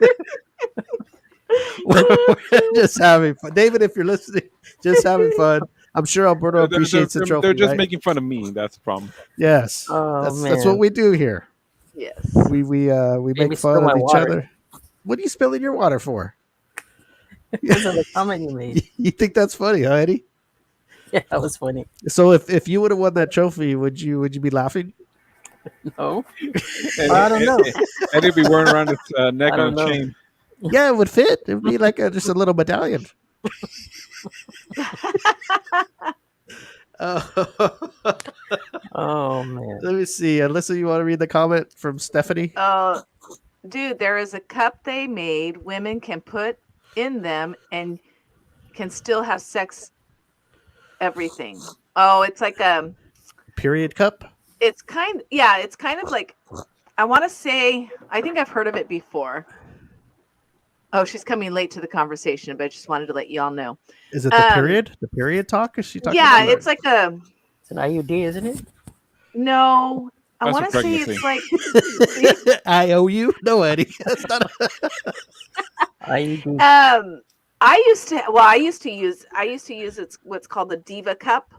We're just having fun. David, if you're listening, just having fun. I'm sure Alberto appreciates the trophy. they're just right? making fun of me. That's the problem. Yes. Oh, That's man. what we do here. Yes. We Maybe make spill fun my of each water. other. What are you spilling your water for? Because of the comment you made. You think that's funny, huh, Eddie? Yeah, that was funny. So if you would have won that trophy, would you be laughing? No, And, I don't know. and it'd be wearing around its neck I on don't a know. chain. Yeah, it would fit. It'd be like just a little medallion. Oh man. Let me see. Alyssa, you want to read the comment from Stephanie? Dude, there is a cup they made women can put in them and can still have sex. Everything. Oh, it's like Period cup. it's kind of like, I want to say, I think I've heard of it before. Oh, she's coming late to the conversation, but I just wanted to let you all know. Is it the period? The period talk? Is she talking Yeah, about? it's like a It's an IUD, isn't it? no. I That's want a to say pregnancy. it's like I owe you? No, Eddie. That's not. IUD. I used to use it's what's called the Diva cup.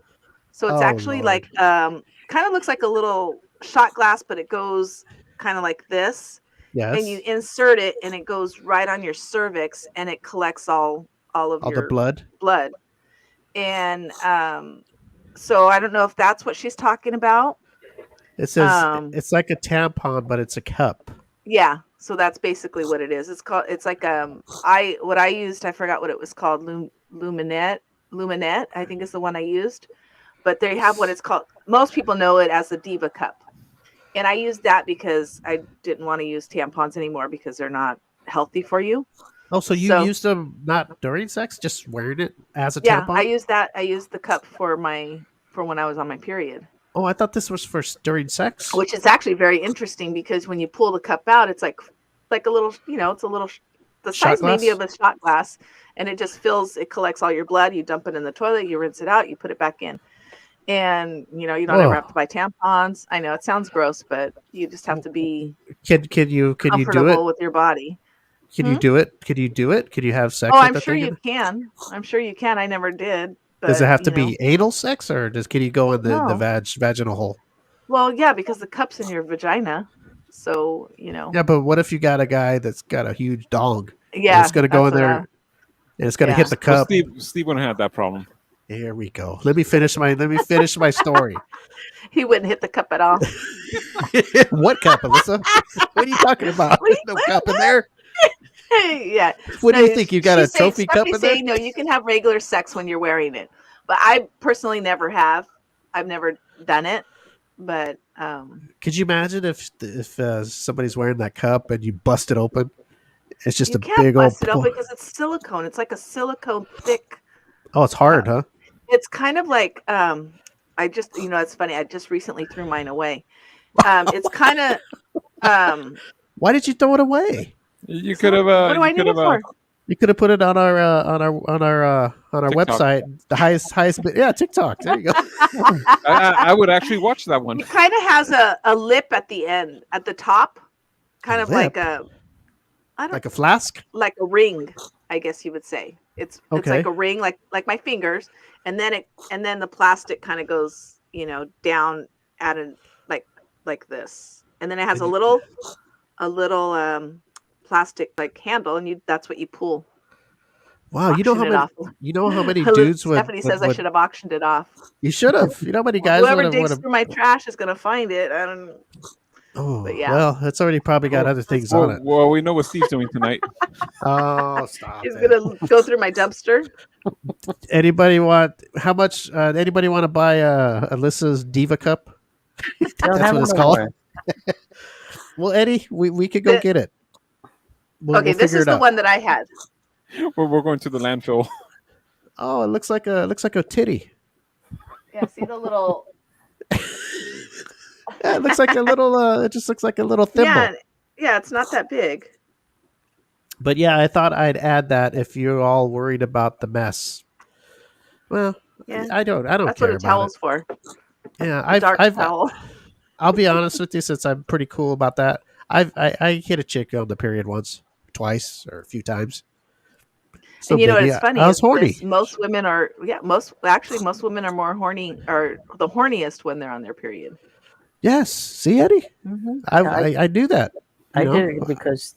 So it's Oh, actually Lord. like kind of looks like a little shot glass, but it goes kind of like this. Yes. And you insert it and it goes right on your cervix and it collects all of All your the blood. And so I don't know if that's what she's talking about. It says it's like a tampon, but it's a cup. Yeah, so that's basically what it is. It's like I used, I forgot what it was called. Luminette, I think is the one I used. But they have what it's called. Most people know it as the Diva cup. And I used that because I didn't want to use tampons anymore because they're not healthy for you. Oh, so you used them not during sex, just wearing it as a tampon? I used that. I used the cup for when I was on my period. Oh, I thought this was for during sex. Which is actually very interesting because when you pull the cup out, it's like a little, it's a little, the size maybe of a shot glass, and it just it collects all your blood. You dump it in the toilet, you rinse it out, you put it back in. And you don't ever have to buy tampons. I know it sounds gross, but you just have to be comfortable with your body. Can you do it? Can you do it? Can you have sex? Oh, I'm sure you can. I'm sure you can. I never did. But, does it have to be anal sex, or can you go in the vaginal hole? Well, yeah, because the cup's in your vagina, so Yeah, but what if you got a guy that's got a huge dong? Yeah, it's gonna go in there, and it's gonna hit the cup. Well, Steve wouldn't have that problem. Here we go. Let me finish my story. He wouldn't hit the cup at all. What cup, Alyssa? What are you talking about? There's no cup in there. Yeah. What do you think? You got a trophy cup in there? No, you can have regular sex when you're wearing it. But I personally never have. I've never done it. But could you imagine if somebody's wearing that cup and you bust it open? It's just you a can't big bust old it open because it's silicone. It's like a silicone thick. Oh, it's hard, huh? It's kind of like I just it's funny. I just recently threw mine away. It's kind of why did you throw it away? You could have. What do I need it for? You could have put it on our website. The highest bit. Yeah, TikTok. There you go. I would actually watch that one. It kind of has a lip at the end, at the top, kind of like like a flask, like a ring, I guess you would say. It's like a ring, like my fingers, and then the plastic kind of goes, down at like this, and then it has a little plastic like handle, and that's what you pull. Wow, you know how many dudes would. Stephanie says I should have auctioned it off. You should have. You know how many guys. Whoever digs through my trash is gonna find it. I don't. Oh, but yeah. Well, it's already probably got other things on it. Well, we know what Steve's doing tonight. Oh, stop! He's gonna go through my dumpster. Anybody want? How much? Anybody want to buy Alyssa's Diva cup? That's what it's called. Well, Eddie, we could go get it. We'll this is the one that I had. We're going to the landfill. Oh, it looks like a titty. Yeah, see the little. Yeah, it looks like a little. It just looks like a little thimble. Yeah, it's not that big. But yeah, I thought I'd add that if you're all worried about the mess. Well, yeah, I don't That's care what a towel's for. Yeah, I've towel. I'll be honest with you, since I'm pretty cool about that. I hit a chick on the period once, twice, or a few times. So and what it's funny? I was horny. Most women are most women are more horny, or the horniest when they're on their period. Yes. See, Eddie? Mm-hmm. I knew that. I did it because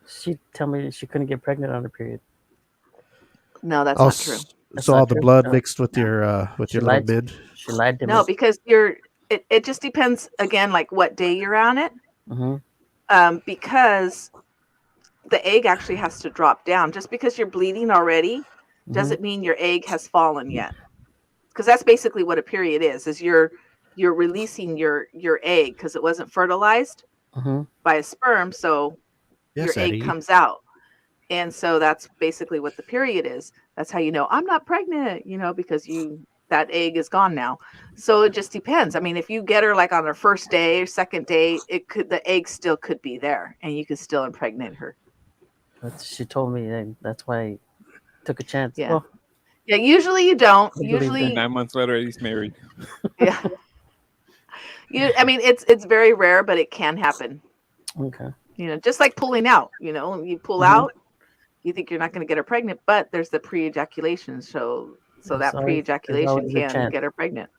she told me she couldn't get pregnant on her period. No, that's not true. So all the blood mixed with your little mid. She lied to me. No, because you're It just depends again, like what day you're on it, Mm-hmm. because the egg actually has to drop down. Just because you're bleeding already doesn't mean your egg has fallen yet, because that's basically what a period is you're releasing your egg because it wasn't fertilized by a sperm, so your Yes, egg Eddie. comes out. And so that's basically what the period is. That's how you know I'm not pregnant, because that egg is gone now. So it just depends. I mean, if you get her like on her first day or second day, the egg still could be there and you could still impregnate her. She told me, and that's why I took a chance. Yeah. Well, yeah, usually you don't. I believe Usually, 9 months later, he's married. yeah. I mean, it's very rare, but it can happen. okay. Just like pulling out. You pull out, you think you're not going to get her pregnant, but there's the pre-ejaculation, so that pre-ejaculation can get her pregnant.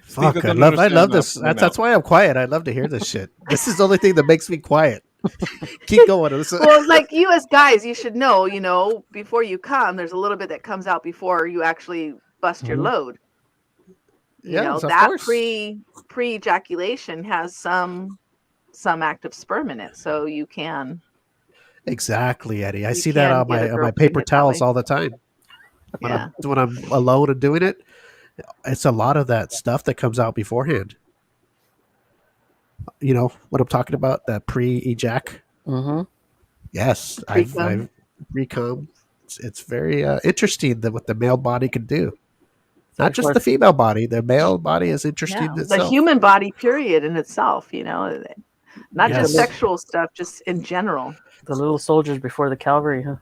Fuck, I love this. That's why I'm quiet. I love to hear this shit. This is the only thing that makes me quiet. Keep going. Well, like you as guys, you should know, before you come, there's a little bit that comes out before you actually bust your load. That pre-ejaculation has some active sperm in it, so you can. Exactly, Eddie. I see that on my paper towels all the time. When I'm alone and doing it, it's a lot of that stuff that comes out beforehand. You know what I'm talking about? That pre-ejac. Yes, I've pre-cum. It's very interesting what the male body can do. Not just the female body. The male body is interesting in itself. The human body, period, in itself. Not just sexual stuff, just in general. The little soldiers before the cavalry, huh?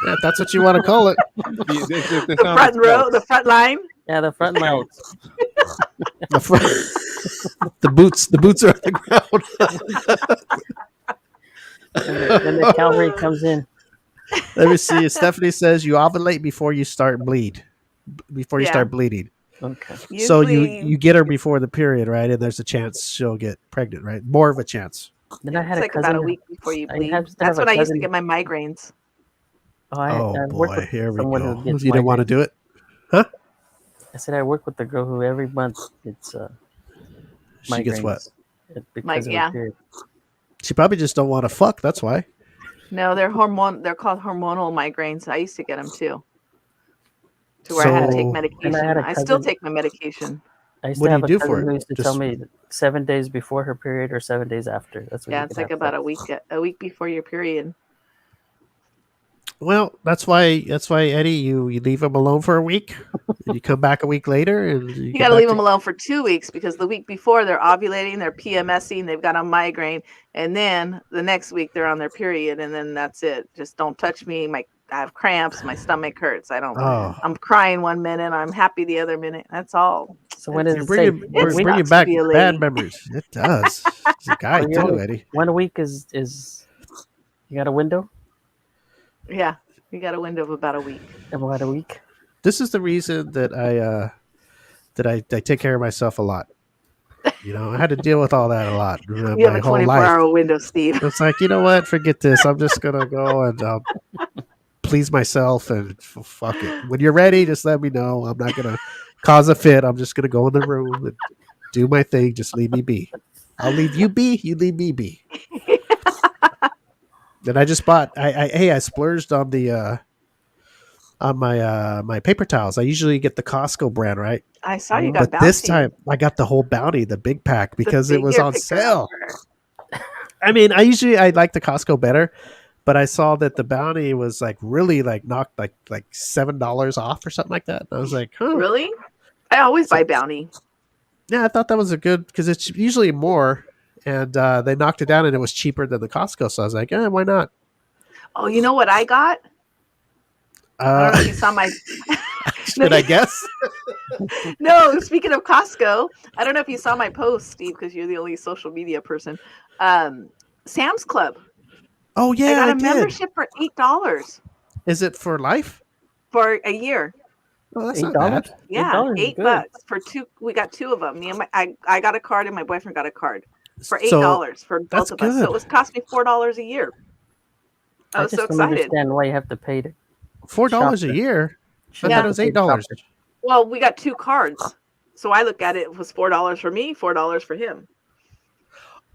Yeah, that's what you want to call it. The front row, the front line. Yeah, the front line. The boots are on the ground. Then the cavalry comes in. Let me see. Stephanie says you ovulate before you start bleeding. Okay. So you get her before the period, right? And there's a chance she'll get pregnant, right? More of a chance. Then I had it's about a week before you bleed. That's when I used to get my migraines. Oh boy, here we go. You didn't want to do it, huh? I said I work with the girl who every month gets she gets what? Because of her period. She probably just don't want to fuck. That's why. No, they're called hormonal migraines. I used to get them too. To where I had to take medication. I still take my medication. I used to have a cousin who used to tell me 7 days before her period or 7 days after. That's what it's like about a week before your period. Well, that's why Eddie, you leave them alone for a week, and you come back a week later, and you got to leave them alone for 2 weeks because the week before they're ovulating, they're PMSing, they've got a migraine, and then the next week they're on their period, and then that's it. Just don't touch me. I have cramps. My stomach hurts. I'm crying 1 minute. I'm happy the other minute. That's all. So when you're bringing back bad memories. It does. It's a guy too, Eddie. 1 week is you got a window? Yeah, you got a window of about a week. About a week. This is the reason that I take care of myself a lot. I had to deal with all that a lot. You have a 24-hour window, Steve. It's like, you know what? Forget this. I'm just gonna go and please myself and fuck it. When you're ready, just let me know. I'm not gonna cause a fit. I'm just gonna go in the room and do my thing. Just leave me be. I'll leave you be. You leave me be. Then I just bought. I splurged on the on my paper towels. I usually get the Costco brand, right? I saw you got Bounty. This time I got the whole Bounty, the big pack, because it was on sale. I mean, I like the Costco better, but I saw that the Bounty was like really like knocked like $7 off or something like that. And I was like, huh? Really? I always buy Bounty. Yeah, I thought that was a good because it's usually more. And they knocked it down, and it was cheaper than the Costco. So I was like, why not? Oh, you know what I got? I don't know if you saw my... Should I guess? No, speaking of Costco, I don't know if you saw my post, Steve, because you're the only social media person. Sam's Club. Oh, yeah, I got a membership for $8. Is it for life? For a year. Oh, that's not bad. Yeah, $8 for two. We got two of them. Me and I got a card, and my boyfriend got a card for $8 for both of us. So it was cost me $4 a year. I was so excited. I don't understand why you have to pay $4 a year. I thought it was $8. Well, we got two cards, So I look at it was $4 for me, $4 for him.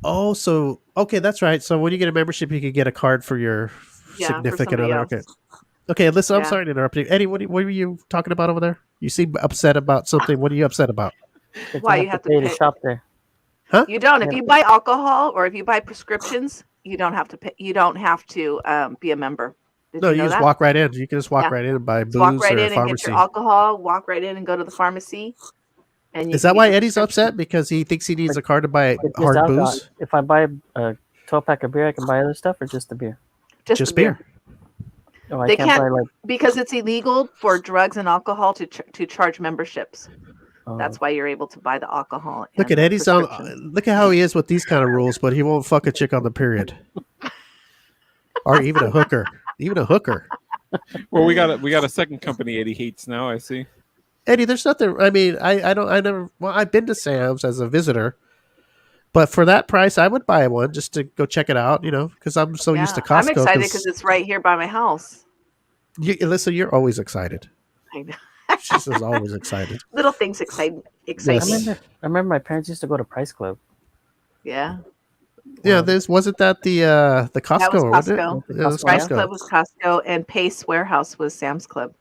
Oh, so okay, that's right. So when you get a membership, you can get a card for your Yeah, for significant somebody other. else. Okay. Okay, listen, I'm Yeah. sorry to interrupt you. Eddie, what were you talking about over there? You seem upset about something. What are you upset about? That Why you have to pay to shop there. You don't. If Yeah. you buy alcohol or if you buy prescriptions, you don't have to pay. You don't have to be a member. Did No, you you know just that? walk right in. You can just walk Yeah. right in and buy Just walk booze right or a in and get pharmacy. your alcohol. Walk right in and go to the pharmacy. And you Is can that get why your Eddie's prescription. upset? Because he thinks he needs a card to buy But just hard alcohol. booze? If I buy a 12-pack of beer, I can buy other stuff or just the beer? Just Just the beer. Oh, I They can't can't buy like. because it's illegal for drugs and alcohol to charge memberships. Oh, That's why you're able to buy the alcohol. Look and at the Eddie's on. prescriptions. Look at how he is with these kind of rules, but he won't fuck a chick on the period, or even a hooker. Even a hooker. Well, we got a second company Eddie hates now. I see. Eddie, there's nothing. I mean, I don't. I never. Well, I've been to Sam's as a visitor, but for that price, I would buy one just to go check it out. You know, because I'm so used to Costco. I'm excited because it's right here by my house. Listen, you're always excited. I know. She's always excited. Little things excite Yes. me. I remember my parents used to go to Price Club. Yeah. Yeah, this wasn't that the Costco, That was wasn't Costco. it? Yeah, it was Costco, Price Costco. Club was Costco, and Pace Warehouse was Sam's Club.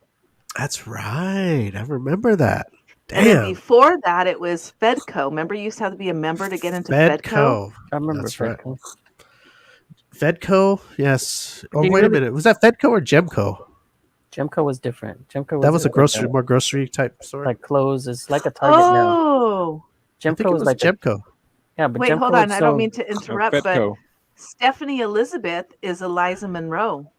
That's right. I remember that. And then Damn. before that, it was Fedco. Remember, you used to have to be a member to get into Fedco. Fedco. I remember That's right. Fedco. Fedco. Yes. Oh, Do you wait a really- minute. Was that Fedco or Gemco? Gemco was different. Gemco That was a like grocery, more grocery type store. like clothes. It's like a Target now. Oh, I think Gemco it was was like Gemco. yeah, but wait, Gemco hold would on. I don't sell- mean to interrupt, but Petco. Stephanie Elizabeth is Eliza Monroe.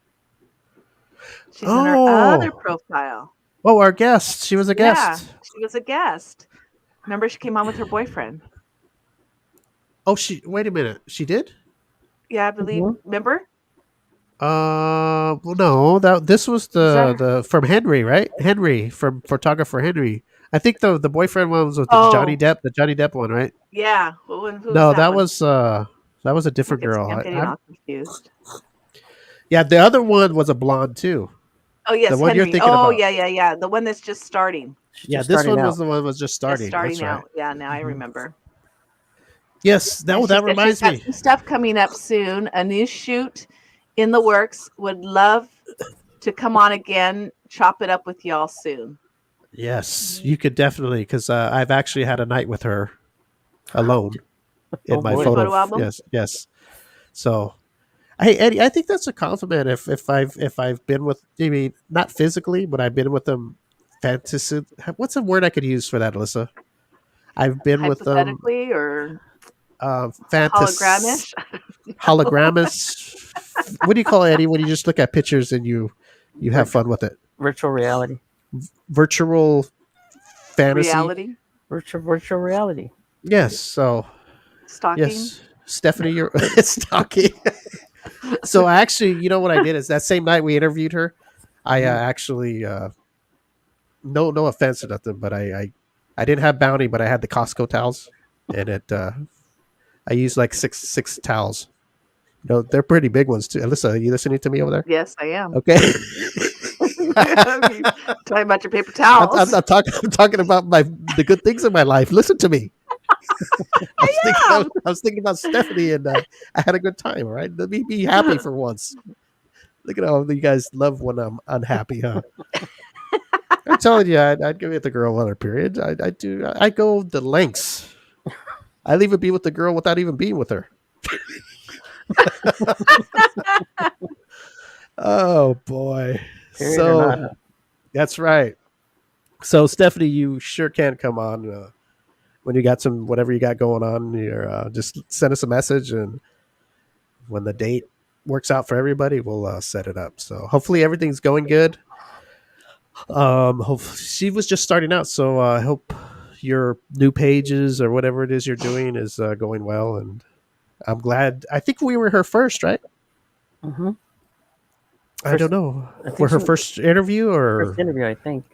She's in Oh. her other profile. Oh, our guest. She was a guest. Yeah, she was a guest. Remember, she came on with her boyfriend. Oh, wait a minute. She did? Yeah, I believe. Mhm. Remember? Well, no. This was the from Henry, right? Henry from photographer Henry. I think the boyfriend one was with Oh. Johnny Depp, the Johnny Depp one, right? Yeah. Well, who No, was that one? was a different girl. I'm getting all confused. Yeah, the other one was a blonde too. Oh yes, The one you're Henry. thinking Oh about. yeah. The one that's just starting. she's Yeah, just this starting one out. was the one that was just starting. Just starting That's right. out. Yeah, now I remember. Yes, And she that said reminds she's got me. some stuff coming up soon. A new shoot in the works. Would love to come on again. Chop it up with y'all soon. Yes, you could definitely because I've actually had a night with her alone in Oh, my boy. photo. Photo album? Yes. So, hey Eddie, I think that's a compliment. If I've been with, I mean, not physically, but I've been with them. Fantasy. What's a word I could use for that, Alyssa? I've been with them. Hypothetically or Hologramish. hologramish. Hologramish. What do you call it, Eddie? When you just look at pictures and you have fun with it? Virtual reality. Virtual fantasy. Reality. Virtual reality. Yes. So Stalking. yes, Stephanie, you're stalking. So actually, you know what I did is that same night we interviewed her, I actually no offense or nothing, but I didn't have Bounty, but I had the Costco towels, and I used like six towels. You know, they're pretty big ones too. Alyssa, are you listening to me over there? Yes, I am. Okay. Talking about your paper towels. I'm not talking. I'm talking about the good things in my life. Listen to me. I was thinking about Stephanie, and I had a good time. All right, let me be happy for once. Look at all you guys love when I'm unhappy, huh? I'm telling you, I'd go with the girl on her period. I do. I go the lengths. I'd even be with the girl without even being with her. Oh boy. Period or not. That's right. So Stephanie, you sure can come on when you got whatever you got going on. You're, just send us a message, and when the date works out for everybody, we'll set it up. So hopefully everything's going good. Hopefully she was just starting out, so I hope your new pages or whatever it is you're doing is going well. And I'm glad. I think we were her first, right? Mm-hmm. I don't know. I think We're her so. first interview, or First interview, I think.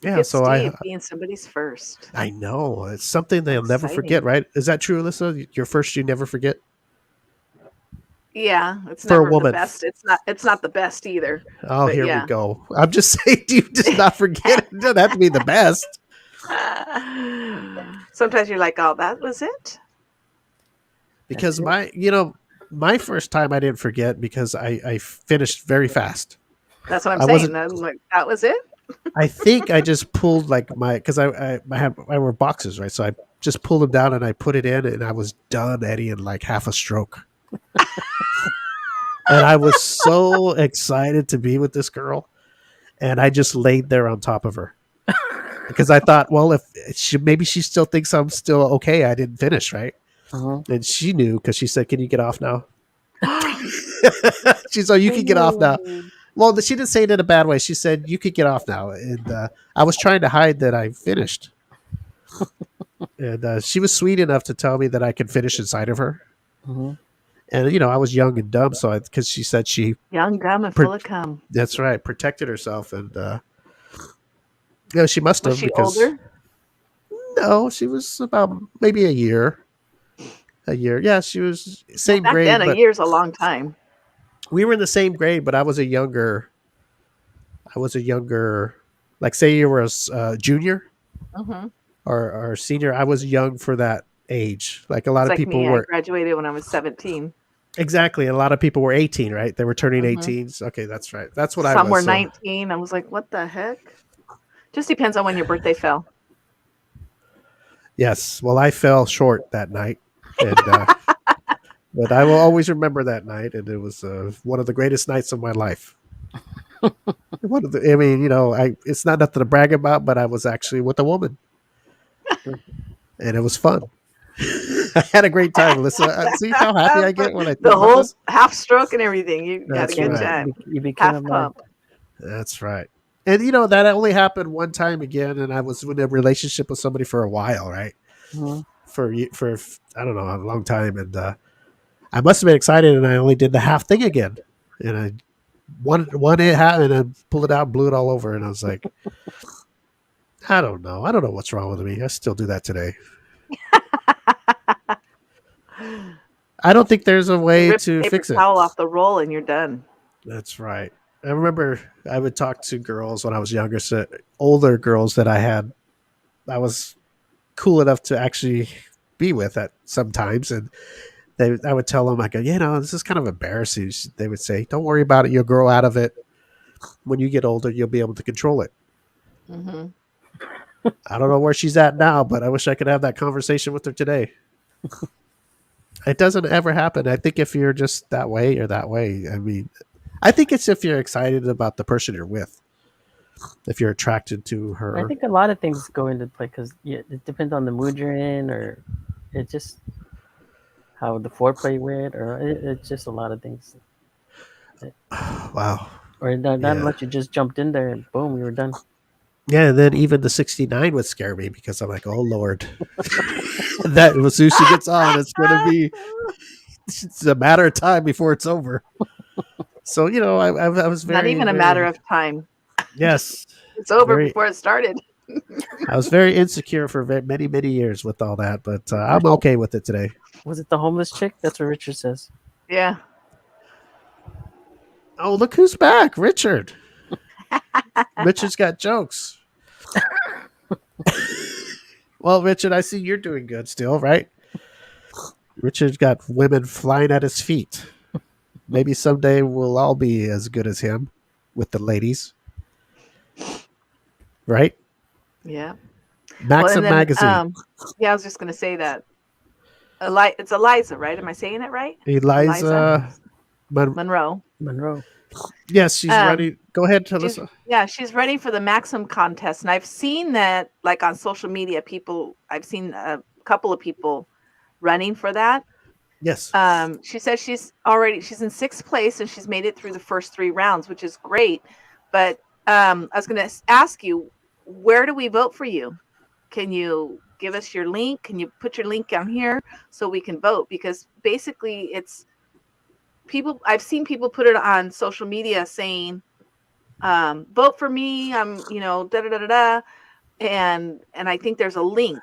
yeah. Good So Steve being somebody's first. I know it's something they'll never Exciting. forget, right? Is that true, Alyssa? Your first, you never forget. Yeah, it's For a never woman. the best. It's not the best either. Oh, But here yeah. we go. I'm just saying, do you just not forget? It doesn't have to be the best. Sometimes you're like, oh, that was it. Because That's it. my first time I didn't forget because I finished very fast. That's what I'm I saying. wasn't. I'm like, that was it. I think I just pulled like because I wear boxes, right? So I just pulled them down and I put it in and I was done, Eddie, in like half a stroke. And I was so excited to be with this girl, and I just laid there on top of her because I thought, well, if maybe she still thinks I'm still okay, I didn't finish, right? And she knew because she said, "Can you get off now?" She's like, "You can get off now." Ooh. Well, she didn't say it in a bad way. She said, "You could get off now," and I was trying to hide that I finished. And she was sweet enough to tell me that I could finish inside of her. Mhm. And I was young and dumb, so because she said she, Young, dumb, and full of cum. that's right, protected herself, and she must Was have she because older? no, she was about maybe a year. A year, yeah, she was Well, same back then, grade, a but year's a long time. we were in the same grade, but I was a younger. I was a younger, like say you were a junior Hmm. or senior. I was young for that age. Like a lot It's of like people me. I were graduated when I was 17. exactly. A lot of people were 18, right? They were turning Hmm. 18s. Okay, that's right. That's what I Some was. were So 19. I was like, what the heck? Just depends on when your birthday fell. yes. Well, I fell short that night, and but I will always remember that night, and it was one of the greatest nights of my life. One of the, I mean, it's not nothing to brag about, but I was actually with a woman, and it was fun. I had a great time. Listen, see how happy I get when I The think about whole this. half stroke and everything. You had a That's good Became, right. time. you became a Half man. pump. That's right. And that only happened one time again, and I was in a relationship with somebody for a while, right? Mhm. For I don't know a long time, and I must have been excited, and I only did the half thing again, and I one it happened, and I pulled it out, blew it all over, and I was like, I don't know what's wrong with me. I still do that today. I don't think there's a You way rip the to paper fix it. towel off the roll and you're done. That's right. I remember I would talk to girls when I was younger, so older girls that I was cool enough to actually be with at sometimes, and I would tell them, I go, this is kind of embarrassing. They would say, don't worry about it. You'll grow out of it. When you get older, you'll be able to control it. Hmm. I don't know where she's at now, but I wish I could have that conversation with her today. It doesn't ever happen. I think if you're just that way, you're that way. I mean, I think it's if you're excited about the person you're with, if you're attracted to I her. think a lot of things go into play because it depends on the mood you're in, or it just how the foreplay went, or it's just a lot of things. Wow. Or not Yeah. unless you just jumped in there and boom, you were done. Yeah, and then even the 69 would scare me because I'm like, oh Lord, that as soon as she gets on, it's a matter of time before it's over. So I was Not very even a matter very of time. yes, It's over very. before it started. I was very insecure for many many years with all that, but I'm okay with it today. Was it the homeless chick? That's what Richard says. Yeah. Oh, look who's back, Richard. Richard's got jokes. Well, Richard, I see you're doing good still, right? Richard's got women flying at his feet. Maybe someday we'll all be as good as him with the ladies, right? Yeah. Well, and Maxim then, magazine. yeah, I was just going to say that. It's Eliza, right? Am I saying it right? Eliza Eliza. Monroe. Monroe. Yes, she's Um, ready. Go ahead, Alyssa. she's ready for the Maxim contest, and I've seen that like on social media. I've seen a couple of people running for that. Yes. She says she's in sixth place and she's made it through the first 3 rounds, which is great. But I was going to ask you, where do we vote for you? Can you give us your link? Can you put your link down here so we can vote? Because basically it's people, I've seen people put it on social media saying, vote for me. I'm, da da da da da. And I think there's a link.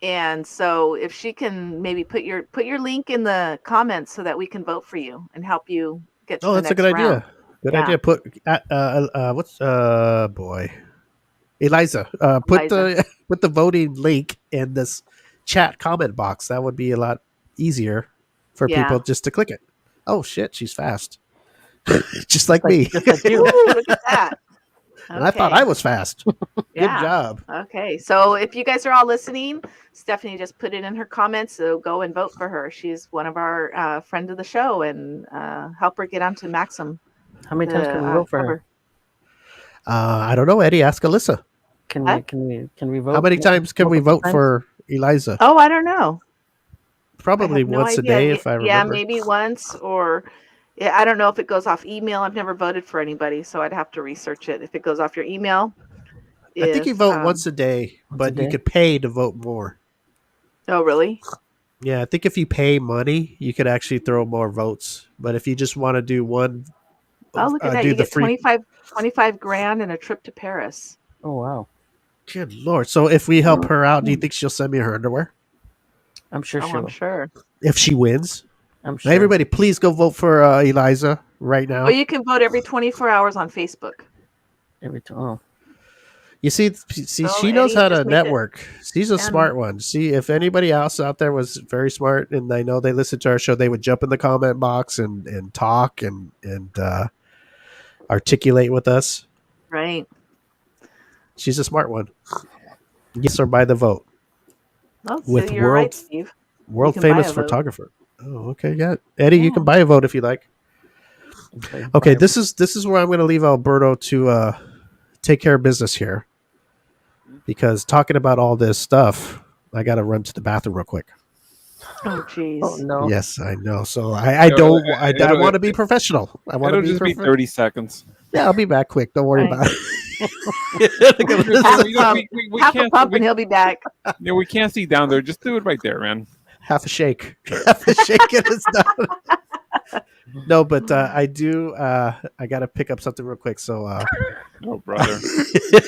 And so if she can maybe put your link in the comments so that we can vote for you and help you get to Oh, the that's a next good round. idea. Good Yeah. idea. Put what's boy. Eliza, put Eliza. the voting link in this chat comment box. That would be a lot easier for Yeah. people just to click it. Oh shit, she's fast. Just like me. Just like you. Ooh, look at that. And I thought I was fast. Good Yeah. job. Okay, so if you guys are all listening, Stephanie just put it in her comments. So go and vote for her. She's one of our friend of the show, and help her get onto Maxim. How many times can we vote for her? I don't know, Eddie. Ask Alyssa. Can Huh? we vote? How many times can we multiple vote times? for Eliza? Oh, I don't know. I Probably have no once a idea. day, if I remember. Yeah, maybe once, or yeah, I don't know if it goes off email. I've never voted for anybody, so I'd have to research it. If it goes off your email, I think you if, vote once a day, Once a but you day? could pay to vote more. Oh, really? Yeah, I think if you pay money, you could actually throw more votes. But if you just want to do one, Oh, look at that! do You the get free. 25 grand and a trip to Paris. Oh wow! Good Lord! So if we help her out, do you think she'll send me her underwear I'm sure Oh, she I'm will. sure. if she wins? I'm Now, sure. everybody, please go vote for Eliza right now. Oh, you can vote every 24 hours on Facebook. Oh, You see, So she knows Eddie how to just made it network. She's a 10. smart one. See, if anybody else out there was very smart, and I know they listen to our show, they would jump in the comment box and talk and articulate with us. Right. She's a smart one. Yes, or by the vote Oh, so with you're right, Steve. world can buy famous a vote. photographer. Oh, okay, yeah, Eddie, you Yeah. can buy a vote if you like. Okay, Bye. this is where I'm going to leave Alberto to take care of business here, because talking about all this stuff, I got to run to the bathroom real quick. Oh, jeez. Oh no! Yes, I know. So I don't. I want to be professional. I want to It'll be just be professional. 30 seconds. Yeah, I'll be back quick. Don't worry Right. about it. Half a pump and he'll be back. Yeah, we can't see down there. Just do it right there, man. Half a shake. Half a shake and it's done. No, but I do. I got to pick up something real quick. So, Oh, brother.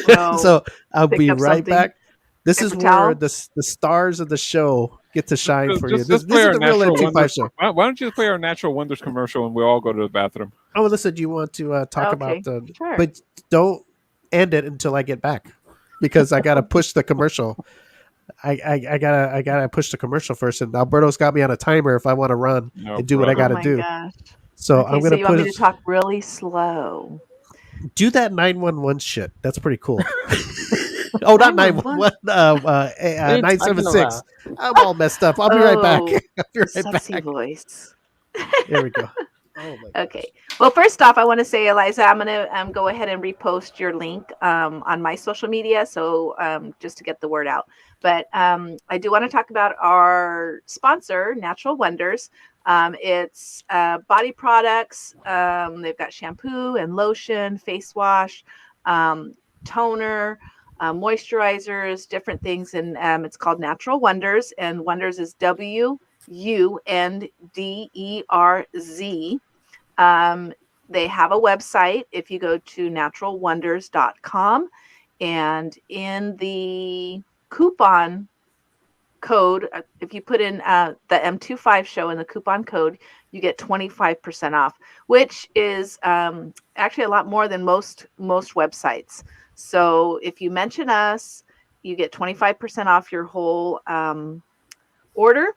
No. so I'll Pick be up right something. back. This is Paper where towel? the stars of the show get to shine for you. This play is our the real Natural M25 Wonders. show. Why don't you play our Natural Wonders commercial and we all go to the bathroom? Oh, listen, do you want to talk Okay, about sure. but don't end it until I get back, because I gotta push the commercial. I gotta push the commercial first, and Alberto's got me on a timer if I want to run No, and do what I brother. gotta Oh my do. gosh. So Okay, I'm so gonna you want put me to talk really slow. do that 911 shit. That's pretty cool. Oh, not 911. 976. I'm all messed up. I'll be right back. Oh, I'll be right Sexy back. voice. There we go. Oh my Okay. Well, first off, I want to say, Eliza, I'm going to go ahead and repost your link on my social media. So just to get the word out. But I do want to talk about our sponsor, Natural Wonders. It's body products. They've got shampoo and lotion, face wash, toner, moisturizers, different things. And it's called Natural Wonders. And Wonders is WUNDERZ. They have a website. If you go to naturalwonders.com, and in the coupon code, if you put in the M25 show in the coupon code, you get 25% off, which is actually a lot more than most websites. So if you mention us, you get 25% off your whole order.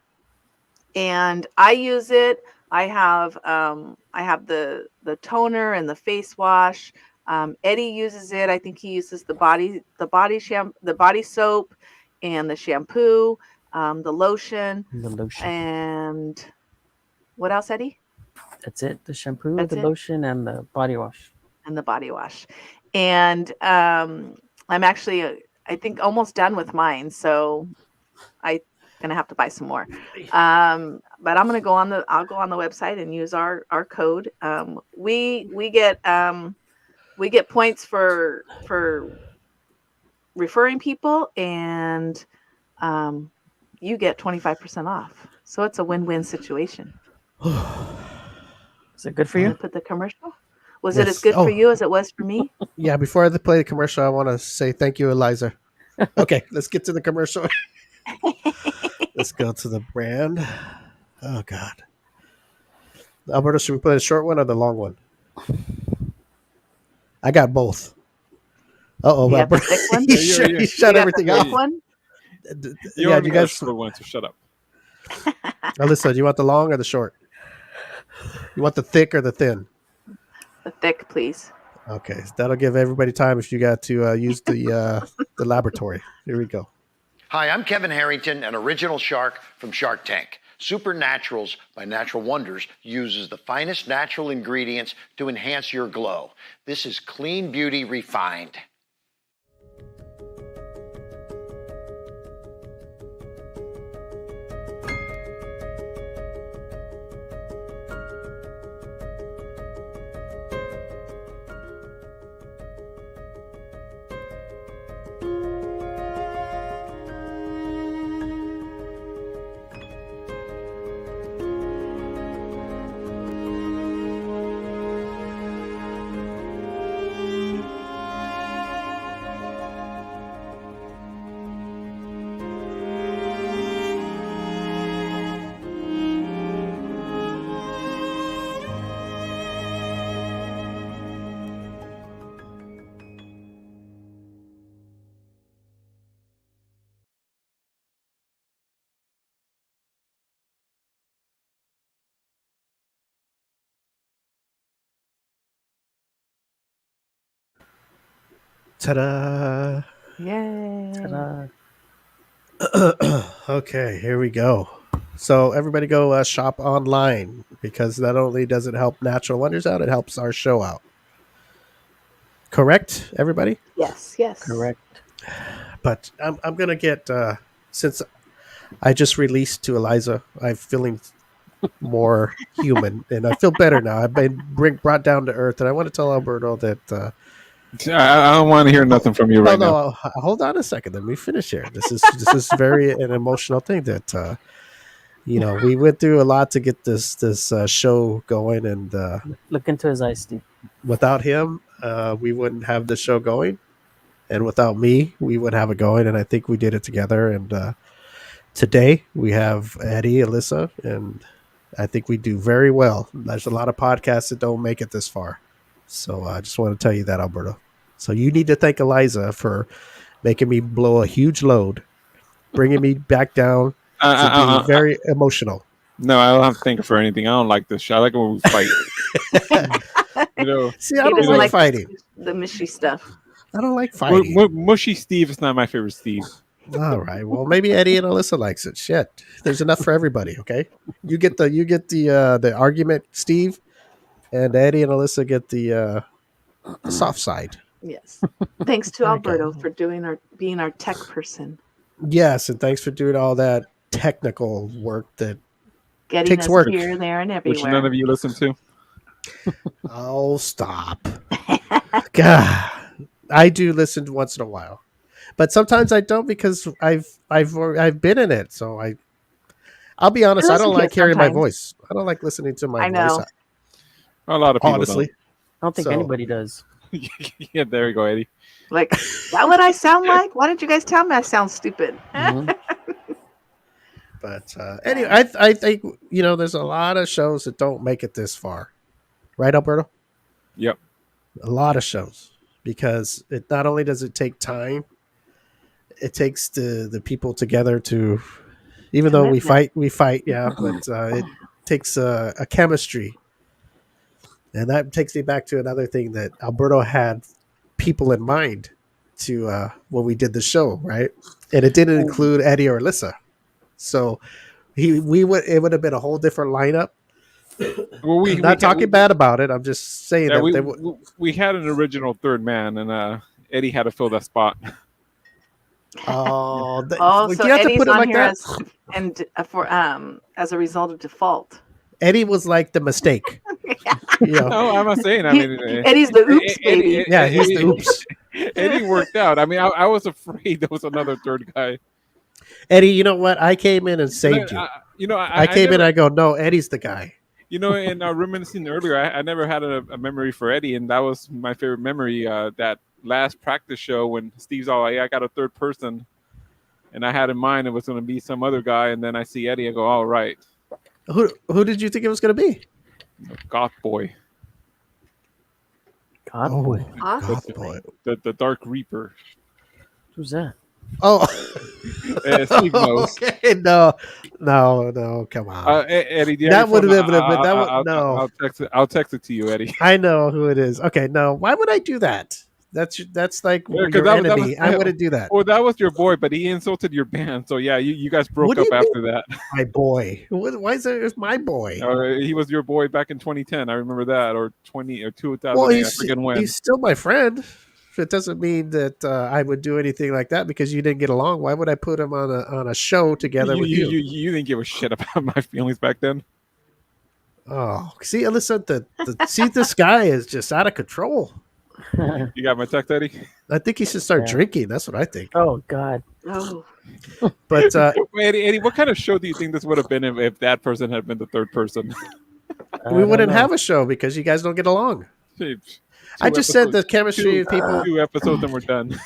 And I use it. I have the toner and the face wash. Eddie uses it. I think he uses the body soap, and the shampoo, the lotion, The lotion. and what else, Eddie? That's it. The shampoo, That's the it? lotion, and the body wash. And the body wash. And I'm actually, I think, almost done with mine. So I'm gonna have to buy some more. But I'll go on the website and use our code. We get points for referring people, and you get 25% off. So it's a win-win situation. Is it good for Can I you? put the commercial? Was it Yes. as good Oh. for you as it was for me? Yeah, before I play the commercial, I want to say thank you, Eliza. Okay, let's get to the commercial. Let's go to the brand. Oh, God. Alberto, should we play the short one or the long one? I got both. Oh, You got the thick one? he Yeah, shut, yeah. he shut You got the everything thick off. one? You Yeah, only you got a guys. short one, so shut up. Alyssa, do you want the long or the short? You want the thick or the thin? The thick, please. Okay, that'll give everybody time if you got to use the laboratory. Here we go. Hi, I'm Kevin Harrington, an original shark from Shark Tank. Supernaturals by Natural Wonders uses the finest natural ingredients to enhance your glow. This is clean beauty refined. Ta-da! Yay. Ta-da. Okay, here we go. So everybody go shop online because not only does it help Natural Wonders out, it helps our show out. Correct, everybody? Yes, yes. Correct. But I'm gonna get since I just released to Eliza, I'm feeling more human and I feel better now. I've been brought down to earth, and I want to tell Alberto that. I don't want to hear nothing from you right now. Hold on a second. Let me finish here. This is very an emotional thing that we went through a lot to get this show going, and Look into his eyes, Steve. without him, we wouldn't have the show going, and without me, we wouldn't have it going. And I think we did it together. And today we have Eddie, Alyssa, and I think we do very well. There's a lot of podcasts that don't make it this far. So I just want to tell you that, Alberto. So you need to thank Eliza for making me blow a huge load, bringing me back down to being very emotional. No, I don't have to thank her for anything. I don't like this shit. I like it when we fight. See, I He don't doesn't like fighting. the mushy stuff. I don't like fighting. Mushy Steve is not my favorite Steve. All right. Well, maybe Eddie and Alyssa likes it. Shit. There's enough for everybody, okay? You get the argument, Steve, and Eddie and Alyssa get the soft side. Yes. Thanks to There you go. Alberto for being our tech person. Yes, and thanks for doing all that technical work that Getting takes us work. here, there, and Which everywhere. none of you listen to. Oh, stop. God. I do listen once in a while. But sometimes I don't because I've been in it. So I'll be honest, I listen don't to like it hearing my sometimes. voice. I don't like listening to my I know. voice. A lot of people Honestly. I don't think So- anybody does. don't. Yeah, there you go, Eddie. Like, is that what I sound like? Why didn't you guys tell me I sound stupid? Mhm. But anyway, I think there's a lot of shows that don't make it this far, right, Alberto? Yep. A lot of shows because it not only does it take time, it takes the people together to, even though we fight, yeah, but it takes a chemistry, and that takes me back to another thing that Alberto had people in mind to when we did the show, right? And it didn't include Eddie or Alyssa. So it would have been a whole different lineup. Well, I'm not talking bad about it. I'm just saying Yeah, that we had an original third man, and Eddie had to fill that spot. Oh, do so you have to Eddie's put it on like here that? as a result of default. Eddie was like the mistake. No, I'm not saying. I mean, Eddie's the oops baby. Yeah, he's the oops. Eddie worked out. I mean, I was afraid there was another third guy. Eddie, you know what? I came in and saved you. I came in. I go, no, Eddie's the guy. In reminiscing earlier, I never had a memory for Eddie, and that was my favorite memory. That last practice show when Steve's all, "Hey, I got a third person," and I had in mind it was going to be some other guy, and then I see Eddie, I go, "All right." Who did you think it was going to be? Goth boy. God Oh, boy. God boy. The Dark Reaper. Who's that? Oh, Steve knows. okay. No, come on. Eddie, do you have That your would phone? have been, but that would no. I'll text it. I'll text it to you, Eddie. I know who it is. Okay, no. Why would I do that? That's like Because your that was enemy. I wouldn't do that. Well, that was your boy, but he insulted your band. So yeah, you guys broke What do up you mean? after that. My boy. Why is it my boy? He was your boy back in 2010. I remember that, or 2008. Well, I forget when. he's still my friend. It doesn't mean that I would do anything like that because you didn't get along. Why would I put him on a show together with you? You didn't give a shit about my feelings back then. Oh, see, Alyssa, see, this guy is just out of control. You got my text, Eddie? I think he should start Yeah. drinking. That's what I think. Oh God. Oh, But Eddie, what kind of show do you think this would have been if that person had been the third person? we wouldn't have a show because you guys don't get along. I just said the chemistry of people. 2 episodes and we're done.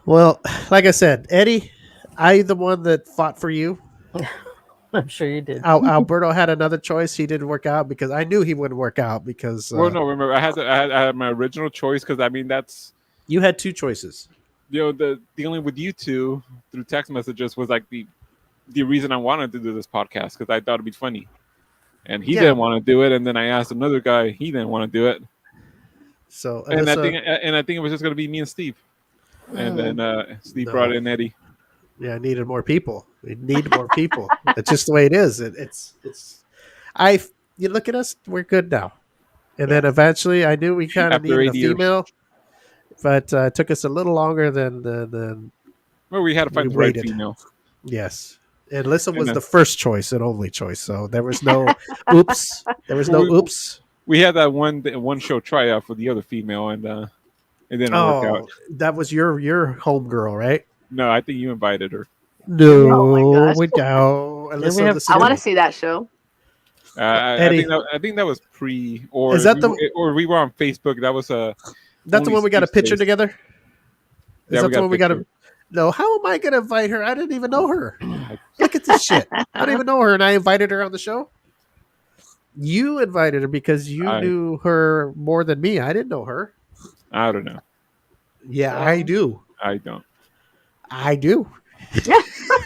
Well, like I said, Eddie, I the one that fought for you. I'm sure you did. Alberto had another choice. He didn't work out because I knew he wouldn't work out because Well, no, remember I had my original choice because I mean that's you had two choices. the dealing with you two through text messages was like the reason I wanted to do this podcast because I thought it'd be funny, and he didn't want to do it, and then I asked another guy, he didn't want to do it. So And I think it was just gonna be me and Steve, and then Steve brought in Eddie. Yeah, I needed more people. We need more people. It's just the way it is. It's. You look at us. We're good now. And then eventually, I knew we kind of After needed a 8 years. female, but it took us a little longer than Well, we had to find we the right waited. female. yes. And Alyssa was then- the first choice and only choice, so there was no oops. There was no oops. We had that one show tryout for the other female, and it didn't work out. That was your home girl, right? No, I think you invited her. No, Oh my gosh. we don't. Did we have- listen I to want me. to see that show. Eddie. I think that was pre, or Is that or we were on Facebook. That was That's the only one we got a Steve's picture face. together. Is Yeah, that we the got a one we got to? picture. No, how am I going to invite her? I didn't even know her. Look at this shit. I don't even know her, and I invited her on the show. You invited her because you knew her more than me. I didn't know her. I don't know. Yeah, I do. I don't. I do.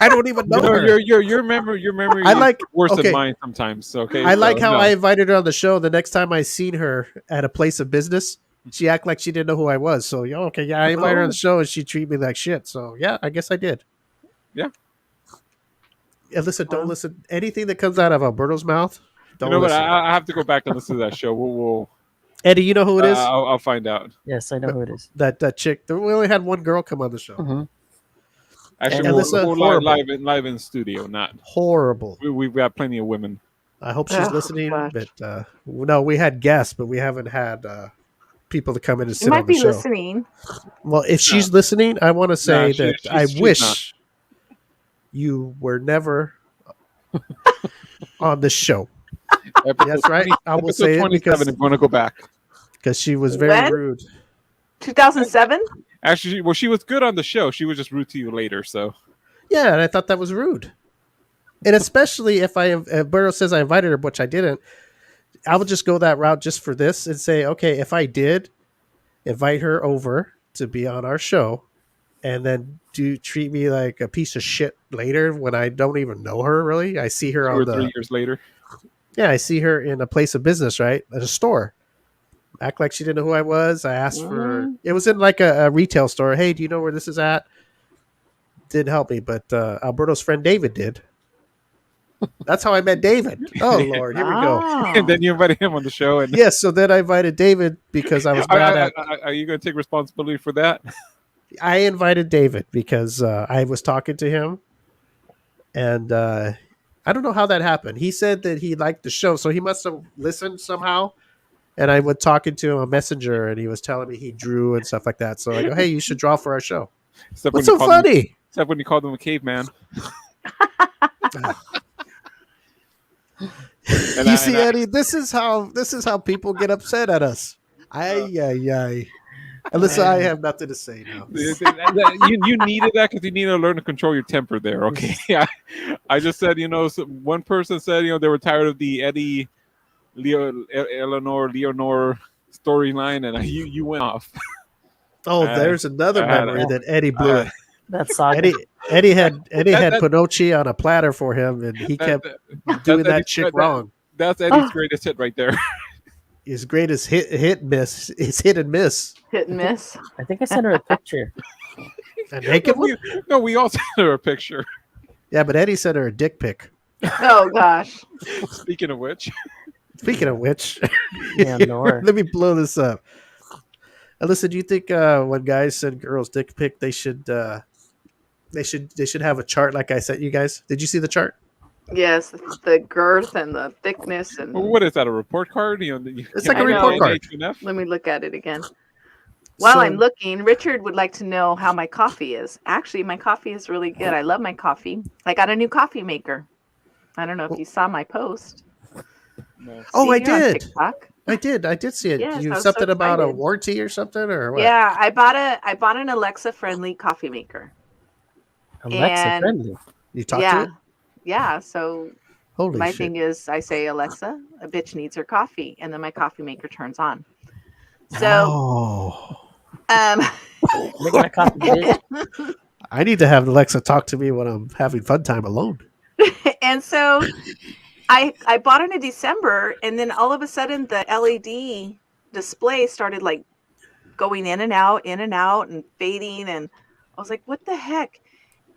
I don't even know her. Your memory I is like- worse okay. than mine sometimes. Okay, I like so, how no. I invited her on the show. The next time I seen her at a place of business, she act like she didn't know who I was. So, okay, yeah, I invited her on the show, and she treated me like shit. So, yeah, I guess I did. Yeah. Yeah, listen, don't listen. Anything that comes out of Alberto's mouth, don't But listen. I have to go back and listen to that show. We'll Eddie, you know who it is? I'll find out. Yes, I know who it is. That chick. We only had one girl come on the show. Mhm. Actually, And Alyssa, we're horrible. live in studio. Not Horrible. we've got plenty of women. I hope she's Oh, listening. gosh. But no, we had guests, but we haven't had people to come in and You sit might on the be show. listening. Well, if she's listening, I want to say that she's I wish not. you were never on the show. Episode That's right. 20 I will episode say it 27 is going to go back. because she was very When? rude. 2007. Actually, well, she was good on the show. She was just rude to you later. So Yeah, and I thought that was rude. And especially if Burrow says I invited her, which I didn't, I would just go that route just for this and say, okay, if I did invite her over to be on our show and then do treat me like a piece of shit later when I don't even know her really. I see her 2 on or the 3 years later. Yeah, I see her in a place of business, right? At a store. Act like she didn't know who I was. I asked for it was in like a retail store. Hey, do you know where this is at? Didn't help me, but Alberto's friend David did. That's how I met David. Oh Lord, here we go. Oh. And then you invited him on the show. And Yes, so then I invited David because I was mad at are you going to take responsibility for that? I invited David because I was talking to him, and I don't know how that happened. He said that he liked the show, so he must have listened somehow. And I was talking to him on Messenger, and he was telling me he drew and stuff like that. So I go, "Hey, you should draw for our show." Except What's when so you called him- funny? except when you called him a caveman. And You see, Eddie, this is how people get upset at us. Ay. Alyssa, I have nothing to say now. you needed that because you need to learn to control your temper there. Okay, I just said one person said they were tired of the Eddie, Leonor storyline, and you went off. Oh, I- there's another I had memory a- that Eddie blew it. That saga. Eddie had That- Pinochi on a platter for him, and he kept doing that's that chick wrong. That's Eddie's greatest hit right there. His greatest hit miss. His hit and miss. Hit and miss. I think I sent her a picture. A naked one? We all sent her a picture. Yeah, but Eddie sent her a dick pic. Oh gosh. Speaking of which, Speaking of which, Yeah, Nora. let me blow this up. Alyssa, do you think when guys send girls dick pic, they should have a chart like I sent you guys? Did you see the chart? Yes, the girth and the thickness and what is that? A report card? It's like a report card. H&F? let me look at it again. While So- I'm looking, Richard would like to know how my coffee is. Actually, my coffee is really good. I love my coffee. I got a new coffee maker. I don't know if you saw my post. No. Oh, I See, you're on did. TikTok. I did see it. Yes, you I was something so about a excited. warranty or something or what? Yeah, I bought an Alexa friendly coffee maker. Alexa And- friendly. You talked yeah. to it? Yeah, so Holy my shit. thing is I say, Alexa, a bitch needs her coffee, and then my coffee maker turns on. So Oh. Make my coffee, bitch. I need to have Alexa talk to me when I'm having fun time alone. and so I bought it in December, and then all of a sudden the LED display started like going in and out and fading, and I was like, what the heck?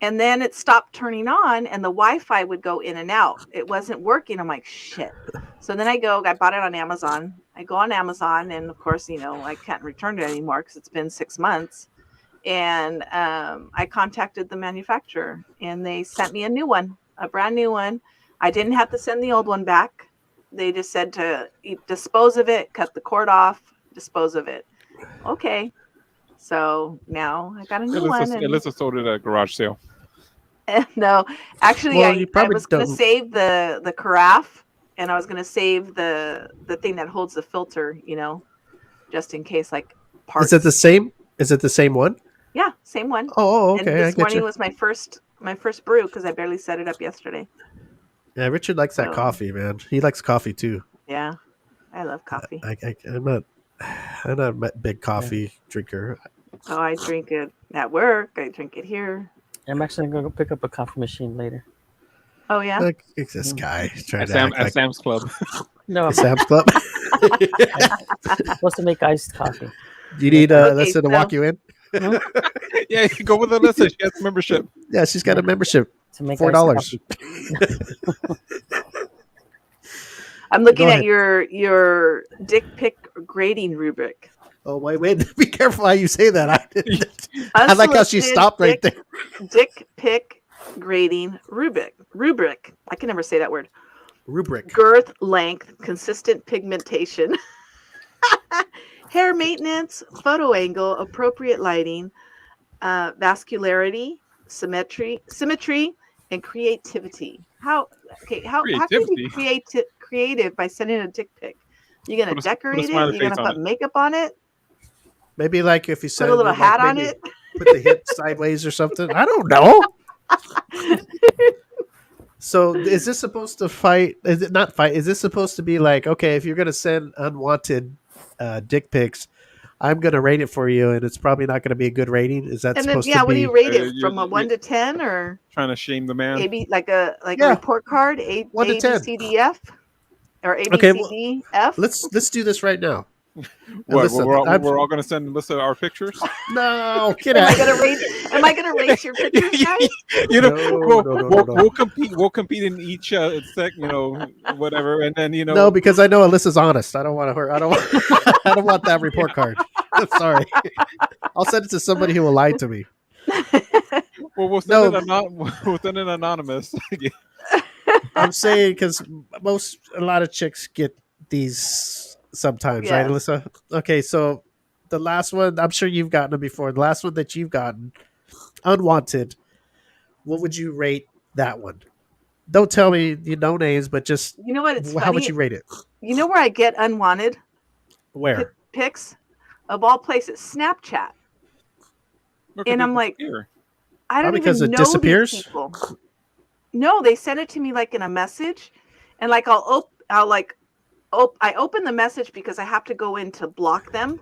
And then it stopped turning on, and the Wi-Fi would go in and out. It wasn't working. I'm like, shit. So then I bought it on Amazon. I go on Amazon, and of course, I can't return it anymore because it's been 6 months. And I contacted the manufacturer, and they sent me a new one, a brand new one. I didn't have to send the old one back. They just said to dispose of it, cut the cord off, dispose of it. Okay. So now I got a new one. And, Alyssa sold it at a garage sale. no, actually, Well, you I probably was going to don't- save the carafe, and I was going to save the thing that holds the filter, just in case, like parts. Is it the same? Is it the same one? Yeah, same one. Oh, And okay. I this get morning you. was my first brew because I barely set it up yesterday. Yeah, Richard likes that So- coffee, man. He likes coffee too. Yeah, I love coffee. I'm not a big coffee drinker. Oh, I drink it at work. I drink it here. I'm actually going to go pick up a coffee machine later. Oh yeah. Like, it's this guy trying At, to act like Sam's Club. No, I'm Sam's Club. supposed to make iced coffee. You need Okay, Alyssa to walk you in. Yeah, you go with Alyssa. She has membership. Yeah, she's got a membership. To make $4. iced coffee. I'm looking Go at ahead. your dick pic grading rubric. Oh wait! Be careful how you say that. I like how she Unsolicited stopped right there. Dick pic grading rubric. I can never say that word. Rubric. Girth, length, consistent pigmentation, hair maintenance, photo angle, appropriate lighting, vascularity, symmetry, and creativity. How can you be creative by sending a dick pic? You're gonna Put a decorate it. smiley You're face gonna on put it. makeup on it. Maybe like if you Put said a little hat on maybe it. put the hip sideways or something. I don't know. So is this supposed to fight? Is it not fight? Is this supposed to be like, okay, if you're gonna send unwanted dick pics, I'm gonna rate it for you, and it's probably not gonna be a good rating? Is that And then supposed yeah, to what do be? you rate it you- from a you- 1 to 10 or Trying to shame the man. maybe like a Yeah. report card? A 1 to B 10. C D F or A B Okay, C D F? Let's do this right now. What? Alyssa, We're all going to send Alyssa our pictures. No, get Am I out. gonna rate your pictures, guys? You know, No, no. we'll compete. We'll compete in each whatever, and then No, because I know Alyssa's honest. I don't want her. I don't. I don't want that report card. I'm sorry. I'll send it to somebody who will lie to me. we'll send No. we'll send it anonymous. I'm saying because a lot of chicks get these sometimes, right, Yes. Alyssa? Okay, so the last one, I'm sure you've gotten them before. The last one that you've gotten, unwanted. What would you rate that one? Don't tell me no names, but just You know what? It's how funny. would you rate it? You know where I get unwanted Where? pics? Of all places, Snapchat. And I'm like, I don't Probably 'cause even it know disappears? these people. No, they send it to me like in a message, and like I'll I open the message because I have to go in to block them.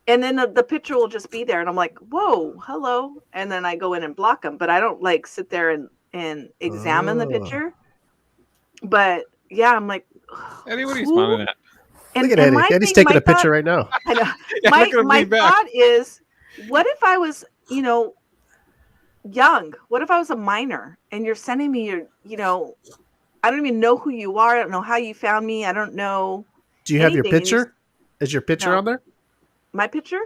And then the picture will just be there. And I'm like, whoa, hello. And then I go in and block them. But I don't like sit there and examine the picture. But yeah, I'm like, Eddie, what are you smiling at? And, Look at Eddie. Eddie's taking a picture right now. I know. Yeah, look at him my lean back. thought is, what if I was, young? What if I was a minor and you're sending me your, I don't even know who you are. I don't know how you found me. I don't know. Do you have your anything, and picture? Is your picture No. on there? My picture?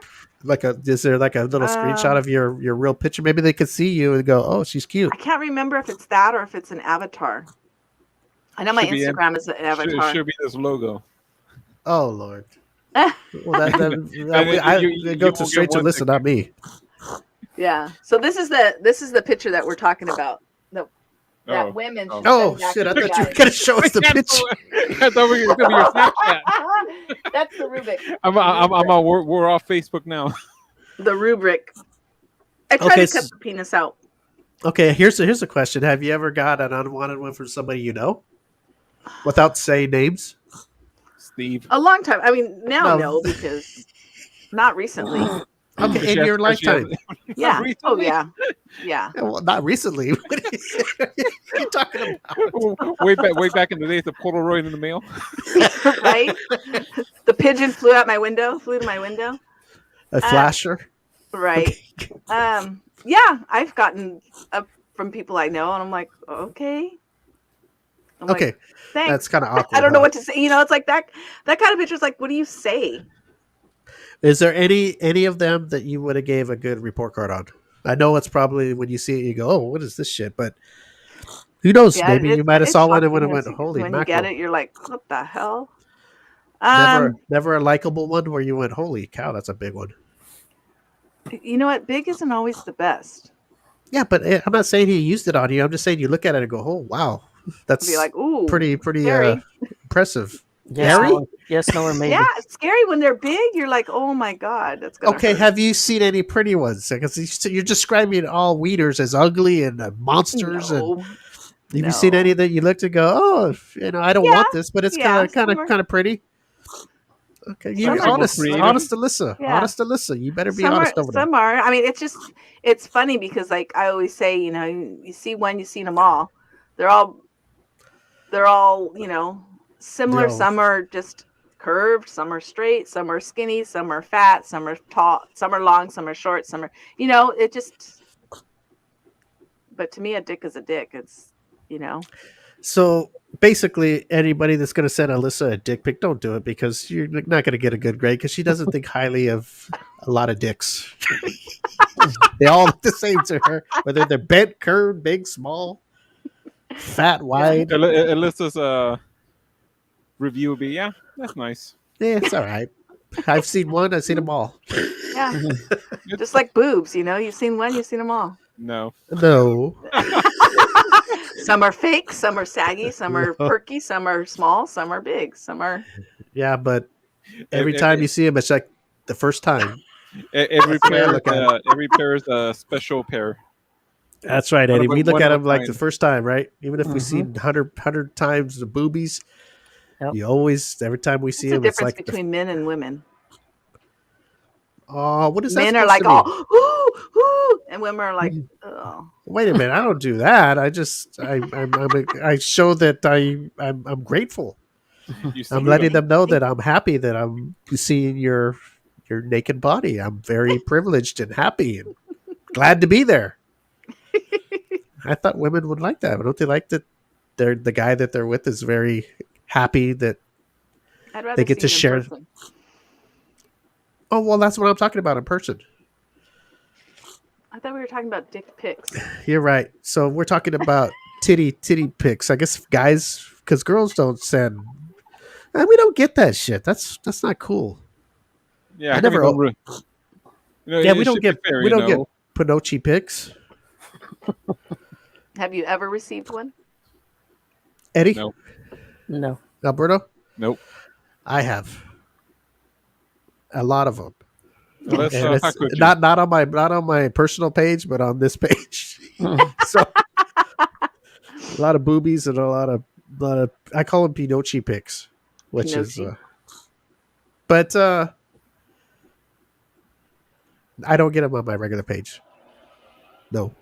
Is there like a little screenshot of your real picture? Maybe they could see you and go, "Oh, she's cute." I can't remember if it's that or if it's an avatar. I know my Should be Instagram is an avatar. Should be this logo. Oh Lord. Eh. Well, And then you go won't to get straight to one listen, not me. Yeah. So this is the picture that we're talking about. That Oh. women. should Oh send back shit! I to thought you were guys. gonna show us the picture. I thought we were gonna be your Snapchat. That's the rubric. I'm on. We're off Facebook now. The rubric. I try Okay, to cut the penis out. Okay, here's a question: have you ever got an unwanted one from somebody you know, without saying names? Steve. A long time. I mean, now No. no, because not recently. Okay, in your lifetime. Yeah. Oh recently? yeah. Yeah. Yeah, well, not recently. What are you talking about? way back in the days, the Polaroid in the mail. Right? The pigeon flew to my window. A flasher. Right. Okay. Yeah, I've gotten from people I know, and I'm like, okay. I'm Okay, like, thanks. that's kind of awkward. I don't know huh? what to say. It's like that kind of picture is like, what do you say? Is there any of them that you would have gave a good report card on? I know it's probably when you see it, you go, "Oh, what is this shit?" But who knows? Yeah, Maybe you might have it's saw one and shocking would have went, "Holy when mackerel!" you get it, you're like, what the hell? Never a likable one where you went, "Holy cow, that's a big one." You know what? Big isn't always the best. Yeah, but I'm not saying he used it on you. I'm just saying you look at it and go, "Oh, wow, that's Be like, ooh, pretty scary. impressive." Yes, Harry? yes, no, or maybe. Yeah, it's scary when they're big. You're like, oh my god, that's gonna Okay, hurt. have you seen any pretty ones? Because you're describing all weeders as ugly and monsters, and No. have you seen any that you looked and go, "Oh, I don't Yeah, want this, but it's yeah, kind some are- of pretty." Okay, Some you're are honest, creative. honest Alyssa, Yeah. honest Alyssa. You better be Some honest are, over there. some are. I mean, it's funny because like I always say, you see one, you've seen them all. They're all, similar. They're all- Some are just curved, some are straight, some are skinny, some are fat, some are tall, some are long, some are short, some are, it just. But to me, a dick is a dick. It's, So basically, anybody that's going to send Alyssa a dick pic, don't do it because you're not going to get a good grade because she doesn't think highly of a lot of dicks. They all look the same to her, whether they're bent, curved, big, small, fat, wide. Alyssa's review would be, yeah, that's nice. Yeah, it's all right. I've seen one. I've seen them all. yeah, just like boobs. You've seen one, you've seen them all. No. No. Some are fake, some are saggy, some are perky, some are small, some are big, some are. Yeah, but every If- time you see them, it's like the first time. Every That's the way I pair, look at every pair is a special pair. That's right, Eddie. We look one at of them a like kind. the first time, right? Even if we see 100 times the boobies, Yep. you always, every time we see What's the them, it's difference like, between men and women? what is that? Men are supposed like to mean? all ooh, ooh, and women are like, oh. Wait a minute, I don't do that. I just, I show that I'm grateful. You see I'm letting them know that I'm happy that I'm seeing your naked body. I'm very privileged and happy and glad to be there. I thought women would like that. Don't they like that? The guy that they're with is very happy that. I'd rather They get see to it in share- person. Oh well, that's what I'm talking about in person. I thought we were talking about dick pics. You're right. So we're talking about titty pics. I guess guys, because girls don't send. We don't get that shit. That's not cool. Yeah, I never- Yeah, we don't get get Pinochi pics. Have you ever received one? Eddie, No. No. Alberto, Nope. I have a lot of them. Unless, And how it's could you? not on my personal page, but on this page. So a lot of boobies and a lot of I call them Pinochi pics. which is, Pinochi. but I don't get them on my regular page. No.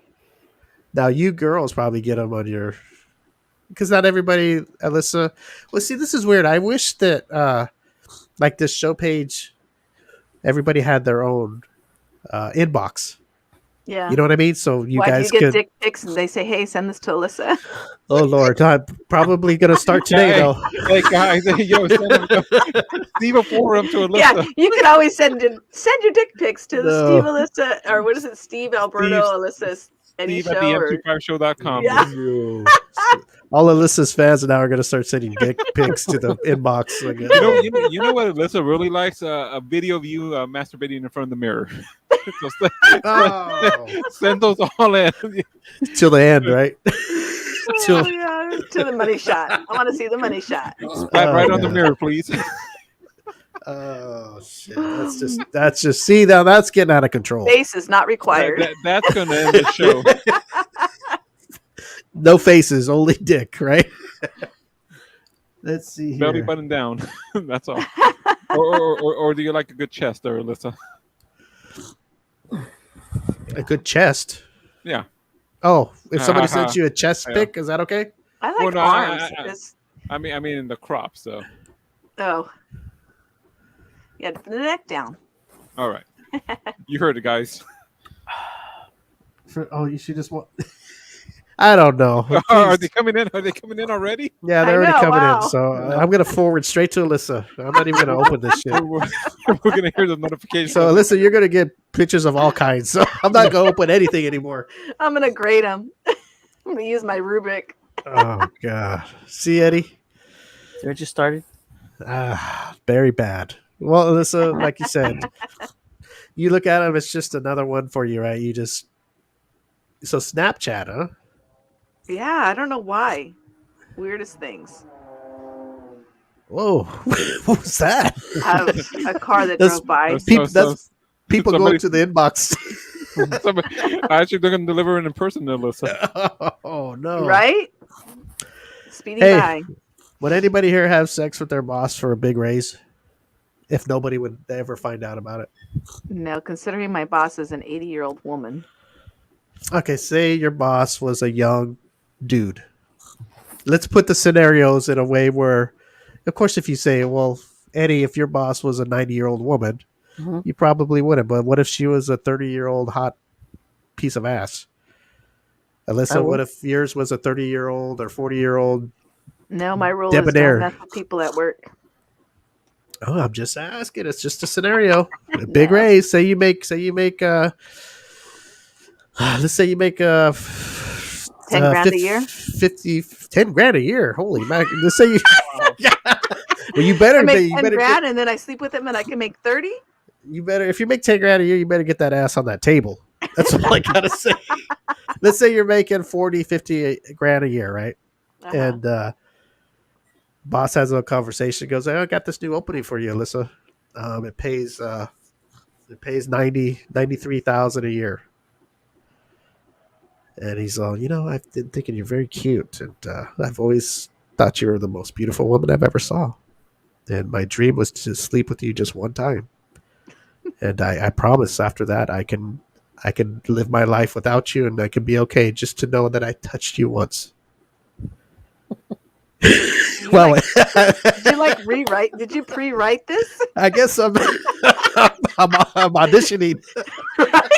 Now you girls probably get them on your, because not everybody, Alyssa. Well, see, this is weird. I wish that like this show page, everybody had their own inbox. Yeah. You know what I mean? So you Why do you guys get could. dick pics and they say, "Hey, send this to Alyssa"? Oh Lord, I'm probably gonna start today Hey, though. hey guys, yo, send them Steve a forum to Yeah, Alyssa. you can always send your dick pics to the No. Steve Alyssa, or what is it, Steve Alberto Steve- Alyssa any Steve at show the or M25show.com. Yeah. All Alyssa's fans now are gonna start sending dick pics to the inbox. Like, You know what Alyssa really likes? A video of you masturbating in front of the mirror. So oh, send those all in. till the end, right? Till- Oh, yeah, to the money shot. I want to see the money shot. Splat right on the God. mirror, please. Oh shit! That's just. See, now that's getting out of control. Face is not required. That's going to end the show. No faces, only dick, right? Let's see here. Belly button down. That's all. Or do you like a good chest there, Alyssa? A good chest. Yeah. Oh, if somebody sent you a chest pic, is that okay? I like Well, no, arms. I mean in the crop, so. Oh. Yeah, the neck down. All right. You heard it, guys. You should just want. I don't know. Are they coming in? Are they coming in already? Yeah, they're I already know, coming wow. in. So I'm gonna forward straight to Alyssa. I'm not even gonna open this shit. We're going to hear the notification. So Alyssa, you're gonna get pictures of all kinds. So I'm not gonna open anything anymore. I'm gonna grade them. I'm gonna use my rubric. Oh god. See, Eddie? See what you started? Very bad. Well, Alyssa, like you said, you look at them, it's just another one for you, right? So Snapchat, huh? Yeah, I don't know why. Weirdest things. Whoa, what was that? A car that That's- drove by. that's- People somebody- going to the inbox. Actually, they're going to deliver it in person, Alyssa. Oh no! Right? Speeding Hey. by. Would anybody here have sex with their boss for a big raise? If nobody would ever find out about it. No, considering my boss is an 80-year-old woman. Okay, say your boss was a young dude. Let's put the scenarios in a way where, of course, if you say, well, Eddie, if your boss was a 90-year-old woman, Mhm. you probably wouldn't. But what if she was a 30-year-old hot piece of ass? I Alyssa, would. what if yours was a 30-year-old or 40-year-old? No, my rule Debonair. is don't mess with people at work. Oh, I'm just asking. It's just a scenario. A big No. raise. Say you make let's say you make 10 grand a year? 10 grand a year. Holy mac. Let's say you well, you better I make you 10 better grand and then I sleep with him and I can make 30? you better if you make 10 grand a year, you better get that ass on that table. That's all I gotta say. Let's say you're making 40, 50 grand a year, right? Uh-huh. And boss has a conversation, goes, I got this new opening for you, Alyssa. It pays 93,000 a year. And he's all, I've been thinking you're very cute, and I've always thought you were the most beautiful woman I've ever saw. And my dream was to sleep with you just one time. And I promise after that I can live my life without you, and I can be okay just to know that I touched you once. Well, Did you pre-write this? I guess I'm auditioning. Right?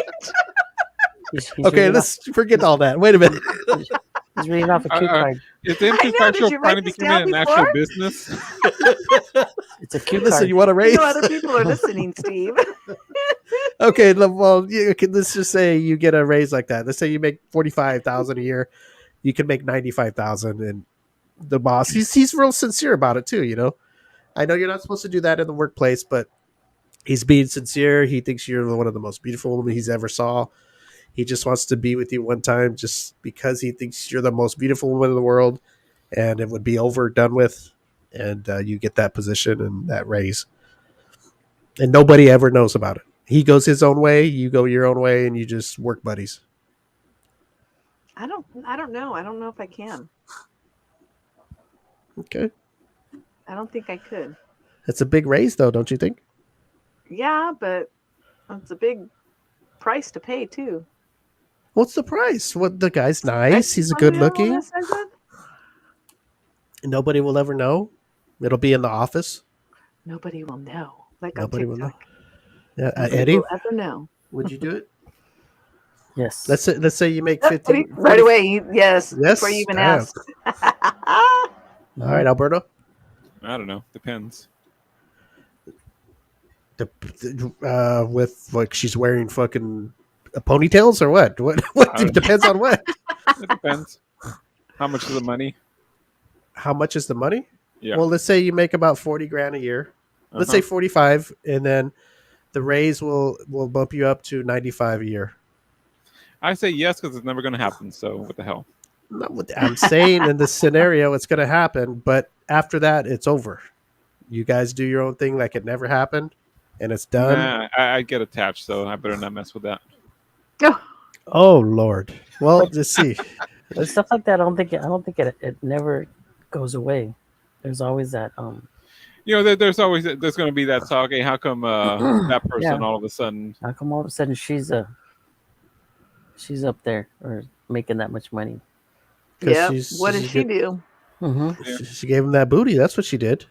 He's Okay, reading let's forget all that. Wait a minute. He's reading off a cue card. Is the I know, M25 did show you write finally this becoming down an actual before? business? It's a cue Listen, card. you want to You raise? know other people are listening, Steve. Okay, well, let's just say you get a raise like that. Let's say you make 45,000 a year, you can make 95,000, and the boss, he's real sincere about it too. I know you're not supposed to do that in the workplace, but he's being sincere. He thinks you're one of the most beautiful women he's ever saw. He just wants to be with you one time, just because he thinks you're the most beautiful woman in the world, and it would be over, done with, and you get that position and that raise, and nobody ever knows about it. He goes his own way, you go your own way, and you just work buddies. I don't know. I don't know if I can. Okay. I don't think I could. It's a big raise, though, don't you think? Yeah, but it's a big price to pay too. What's the price? What the guy's nice. He's good $1,600 looking. on that good? Nobody will ever know. It'll be in the office. Nobody will know. Like Nobody on will know. TikTok. Yeah, Nobody Eddie, will ever know. would you do it? Yes. Let's say you make 50 right away. Yes. Yes, Before you even damn. ask. All right, Alberto. I don't know. Depends. With like she's wearing fucking ponytails or what? What don't- depends on what? It depends. How much is the money? How much is the money? Yeah. Well, let's say you make about 40 grand a year. Let's say 45, and then the raise will bump you up to 95 a year. I say yes because it's never going to happen. So what the hell? I'm saying in this scenario it's going to happen, but after that it's over. You guys do your own thing like it never happened, and it's done. Nah, I get attached, so I better not mess with that. Oh Lord. Well, let's see. But stuff like that, I don't think it never goes away. There's always that You know, there's going to be that talk. Hey, how come that person Yeah. all of a sudden? how come all of a sudden she's up there or making that much money. 'Cause Yeah. she's- What did she's she good. do? Mm-hmm. She gave him that booty. That's what she did.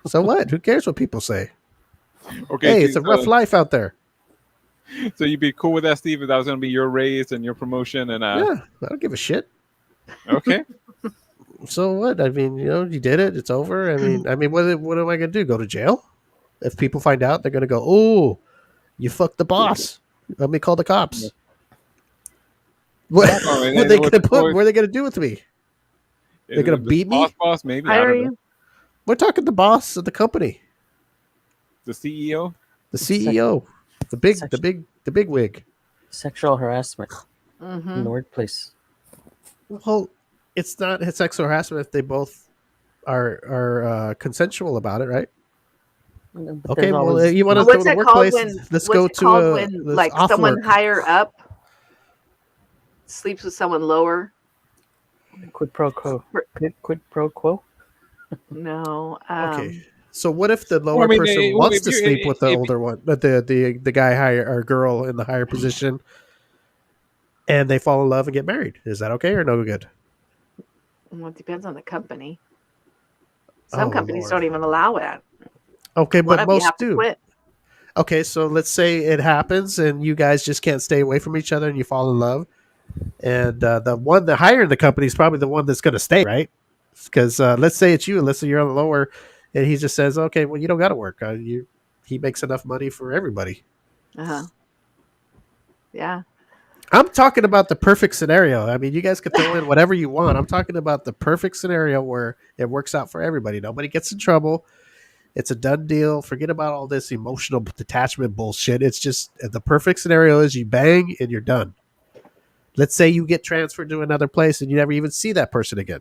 So what? Who cares what people say? Okay, Hey, it's a rough life out there. So you'd be cool with that, Steve? If that was going to be your raise and your promotion, and Yeah, I don't give a shit. okay, So what? I mean, you did it. It's over. I mean, what am I gonna do? Go to jail? If people find out, they're gonna go, "Oh, you fucked the boss. Let me call the cops." What? Oh, and What then are they gonna do with me? They're gonna The beat me? Boss, maybe. I Hire don't know. you? We're talking the boss of the company, The CEO. the CEO, the big wig. Sexual harassment in Mm-hmm. the workplace. Well, it's not sexual harassment if they both are consensual about it, right? But Okay, there's well, always- you want to What's go to the it called workplace? when? Let's what's go it to called when let's like off someone work. higher up sleeps with someone lower? quid pro quo. Quid pro quo. No. Okay. So what if the lower I mean, person well, wants if to you- sleep with the if- older one, but the guy higher or girl in the higher position, and they fall in love and get married? Is that okay or no good? Well, it depends on the company. Some Oh, companies Lord. don't even allow it. Okay, One but of you most have to do. quit. Okay, so let's say it happens and you guys just can't stay away from each other and you fall in love, and the higher in the company is probably the one that's going to stay, right? Because let's say it's you, let's say you're on the lower, and he just says, "Okay, well, you don't got to work. He makes enough money for everybody." Uh-huh. Yeah. I'm talking about the perfect scenario. I mean, you guys can throw in whatever you want. I'm talking about the perfect scenario where it works out for everybody. Nobody gets in trouble. It's a done deal. Forget about all this emotional detachment bullshit. It's just the perfect scenario is you bang and you're done. Let's say you get transferred to another place and you never even see that person again.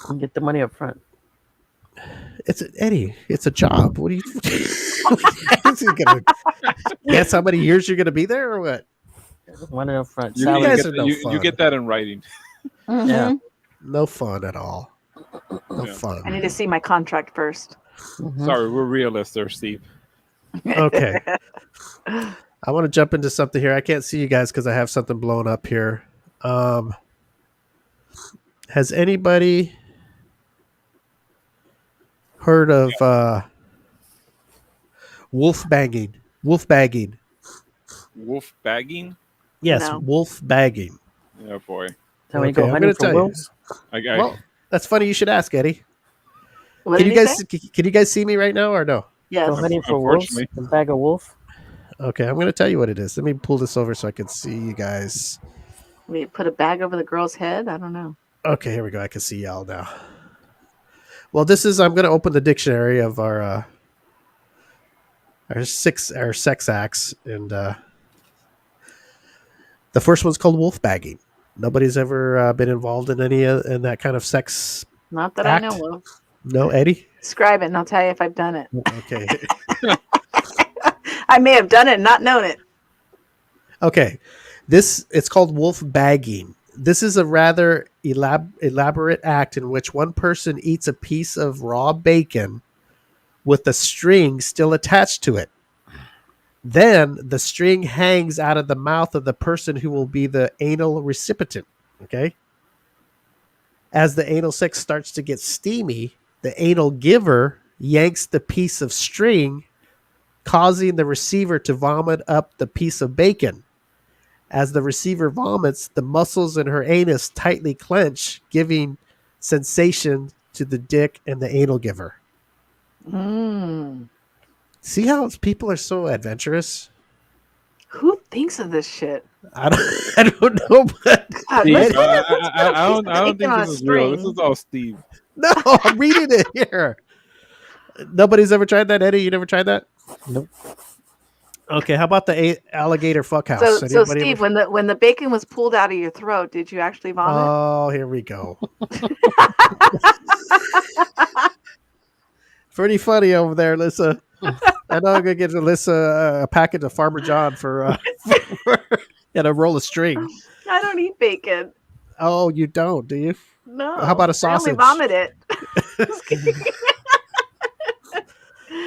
You get the money up front. Eddie, it's a job. What do you is he gonna guess how many years you're gonna be there or what? Money up front. You, Salary. guys get, are no you fun. get that in writing. Yeah. No fun at all. No Yeah. fun. I need to see my contract first. Mhm. Sorry, we're realists there, Steve. Okay. I want to jump into something here. I can't see you guys because I have something blown up here. Has anybody heard of wolf bagging? Wolf bagging. Wolf bagging. Yes, No. wolf bagging. Yeah, boy. Tell me Okay, to go I'm hunting gonna for tell you. wolves. Well, that's funny you should ask, Eddie. What Can did you he guys say? can you guys see me right now or no? Yes. Go hunting for wolves. Unfortunately. A bag of wolf. Okay, I'm going to tell you what it is. Let me pull this over so I can see you guys. We put a bag over the girl's head. I don't know. Okay, here we go. I can see y'all now. Well, I'm going to open the dictionary of our sex acts, and the first one's called wolf bagging. Nobody's ever been involved in any in that kind of sex. Not that Act. I know of. No, Eddie. Describe it and I'll tell you if I've done it. Okay, I may have done it and not known it. okay. It's called wolf bagging. This is a rather elaborate act in which one person eats a piece of raw bacon with a string still attached to it. Then the string hangs out of the mouth of the person who will be the anal recipient. Okay. As the anal sex starts to get steamy, the anal giver yanks the piece of string, causing the receiver to vomit up the piece of bacon. As the receiver vomits, the muscles in her anus tightly clench, giving sensation to the dick and the anal giver. Mm. See how people are so adventurous? Who thinks of this shit? I don't know, but God, Steve, let's I put a don't piece of bacon think on this a is real. This string. is all Steve. no, I'm reading it here. Nobody's ever tried that, Eddie? You never tried that? Nope. Okay, how about the alligator fuckhouse? So Anybody Steve, ever- when the bacon was pulled out of your throat, did you actually vomit? Oh, here we go. Pretty funny over there, Lissa. I know I'm gonna get Alyssa a packet of Farmer John for and a roll of string. I don't eat bacon. Oh, you don't, do you? No. How about a I only sausage? vomit it. Just kidding.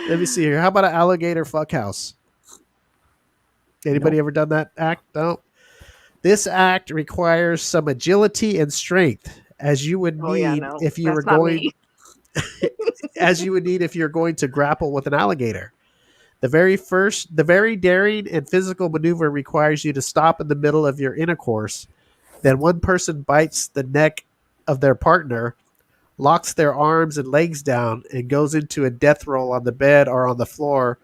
Let me see here. How about an alligator fuckhouse? Anybody ever done that act? No. This act requires some agility and strength, as you would Oh yeah, need no. if you were That's not going me. as you would need if you're going to grapple with an alligator. The very daring and physical maneuver requires you to stop in the middle of your intercourse. Then one person bites the neck of their partner, locks their arms and legs down, and goes into a death roll on the bed or on the floor,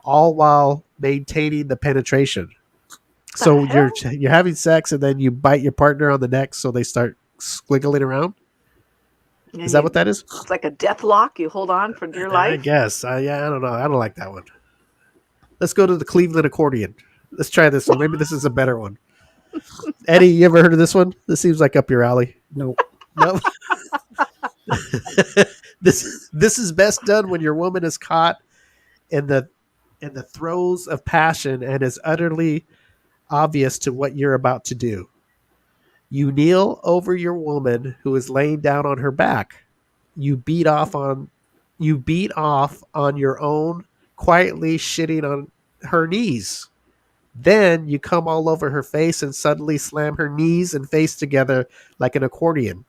all while maintaining the penetration. So hell? you're having sex and then you bite your partner on the neck so they start squiggling around. And Is that what that is? It's like a death lock. You hold on for dear I life. guess. I don't know. I don't like that one. Let's go to the Cleveland accordion. Let's try this one. Maybe this is a better one. Eddie, you ever heard of this one? This seems like up your alley. Nope. No. This is best done when your woman is caught in the throes of passion and is utterly obvious to what you're about to do. You kneel over your woman who is laying down on her back. You beat off on your own, quietly shitting on her knees. Then you come all over her face and suddenly slam her knees and face together like an accordion.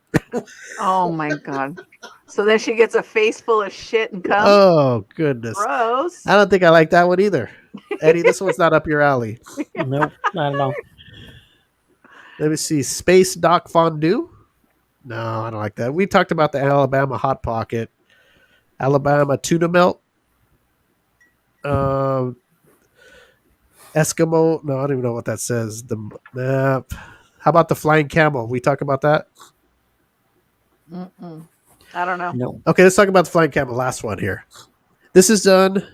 Oh my god. So then she gets a face full of shit and cum. Oh, goodness. Gross. I don't think I like that one either. Eddie, this one's not up your alley. Nope. Not at all. Let me see. Space Dock Fondue? No, I don't like that. We talked about the Alabama Hot Pocket. Alabama Tuna Melt. Eskimo. No, I don't even know what that says. How about the Flying Camel? We talk about that? Mm-mm. I don't know. No. Okay, let's talk about the Flying Camel. Last one here. This is done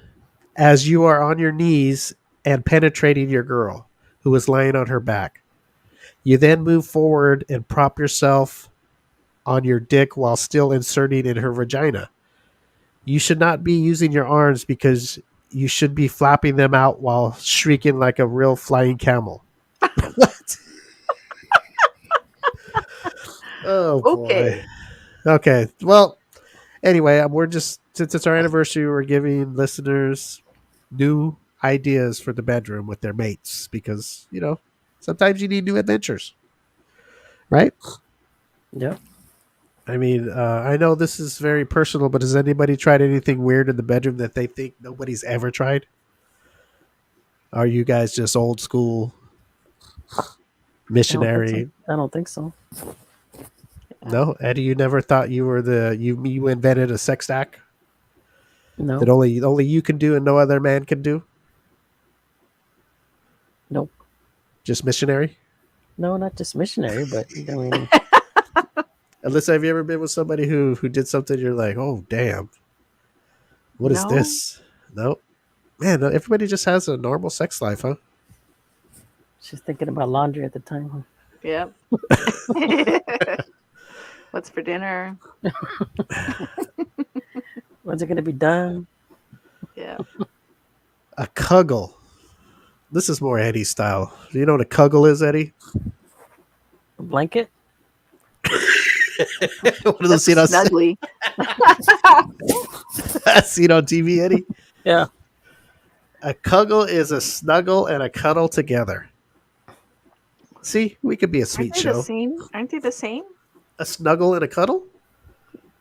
as you are on your knees and penetrating your girl who is laying on her back. You then move forward and prop yourself on your dick while still inserting in her vagina. You should not be using your arms because you should be flapping them out while shrieking like a real flying camel. What? Oh, Okay. boy. Okay. Well, anyway, we're just, since it's our anniversary, we're giving listeners new ideas for the bedroom with their mates because, sometimes you need new adventures. Right? Yep. I mean, I know this is very personal, but has anybody tried anything weird in the bedroom that they think nobody's ever tried? Are you guys just old school missionary? I don't think so. No, Eddie, you never thought you were you invented a sex act No. that only you can do and no other man can do? Nope. Just missionary? No, not just missionary, but I mean, Alyssa, have you ever been with somebody who did something you're like, oh damn, what is No. this? No, man, no, everybody just has a normal sex life, huh? she's thinking about laundry at the time. Huh? Yep. What's for dinner? When's it gonna be done? Yeah. A cuddle. This is more Eddie style. Do you know what a cuddle is, Eddie? A blanket? One of those seen on, Snuggly. seen on TV, Eddie. Yeah. A cuddle is a snuggle and a cuddle together. See, we could be a Aren't sweet they show. the same? Aren't they the same? A snuggle and a cuddle?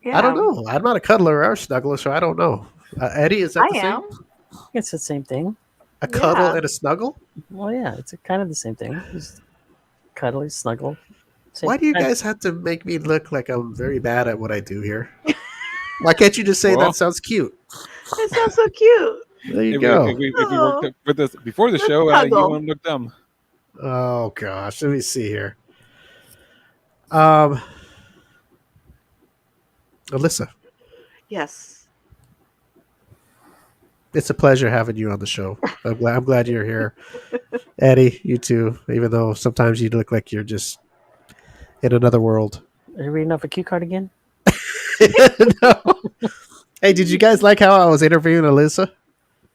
Yeah. I don't know. I'm not a cuddler or a snuggler, so I don't know. Eddie, is that I the same? am. It's the same thing. A cuddle Yeah. and a snuggle? Well, yeah, it's kind of the same thing. Just cuddly, snuggle. Same Why do you kind- guys have to make me look like I'm very bad at what I do here? Why can't you just say Well- that sounds cute? It sounds so cute. There you If go. we worked with this before the Let's show, you snuggle. wouldn't look dumb. Oh gosh, let me see here. Alyssa, Yes. it's a pleasure having you on the show. I'm glad you're here. Eddie, you too. Even though sometimes you look like you're just in another world. Are you reading off a cue card again? No. Hey, did you guys like how I was interviewing Alyssa